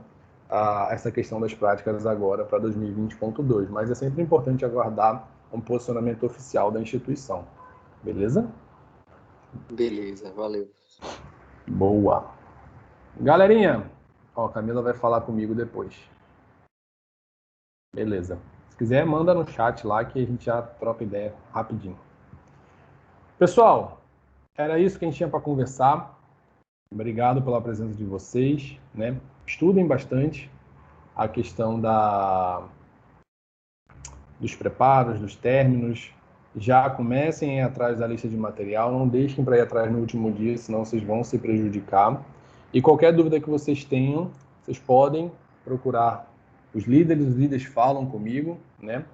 essa questão das práticas agora para 2020.2, mas é sempre importante aguardar um posicionamento oficial da instituição. Beleza? Beleza, valeu. Boa. Galerinha, ó, Camila vai falar comigo depois. Beleza. Se quiser, manda no chat lá que a gente já troca ideia rapidinho. Pessoal, era isso que a gente tinha para conversar. Obrigado pela presença de vocês, né? Estudem bastante a questão dos preparos, dos términos. Já comecem a ir atrás da lista de material, não deixem para ir atrás no último dia, senão vocês vão se prejudicar. E qualquer dúvida que vocês tenham, vocês podem procurar os líderes falam comigo, né?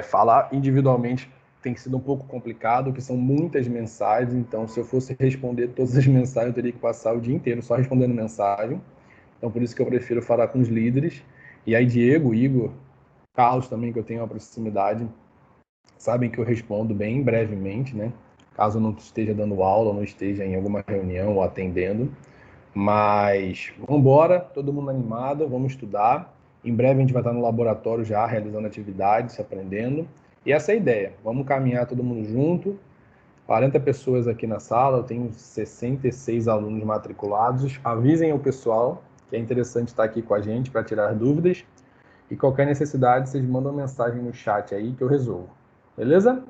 Falar individualmente tem sido um pouco complicado, porque são muitas mensagens, então se eu fosse responder todas as mensagens, eu teria que passar o dia inteiro só respondendo mensagem. Então por isso que eu prefiro falar com os líderes. E aí Diego, Igor, Carlos também, que eu tenho uma proximidade, sabem que eu respondo bem brevemente, né? Caso eu não esteja dando aula, ou não esteja em alguma reunião ou atendendo. Mas vamos embora, todo mundo animado, vamos estudar. Em breve a gente vai estar no laboratório já, realizando atividades, aprendendo. E essa é a ideia, vamos caminhar todo mundo junto. 40 pessoas aqui na sala, eu tenho 66 alunos matriculados. Avisem o pessoal que é interessante estar aqui com a gente para tirar dúvidas. E qualquer necessidade, vocês mandam mensagem no chat aí que eu resolvo. Beleza?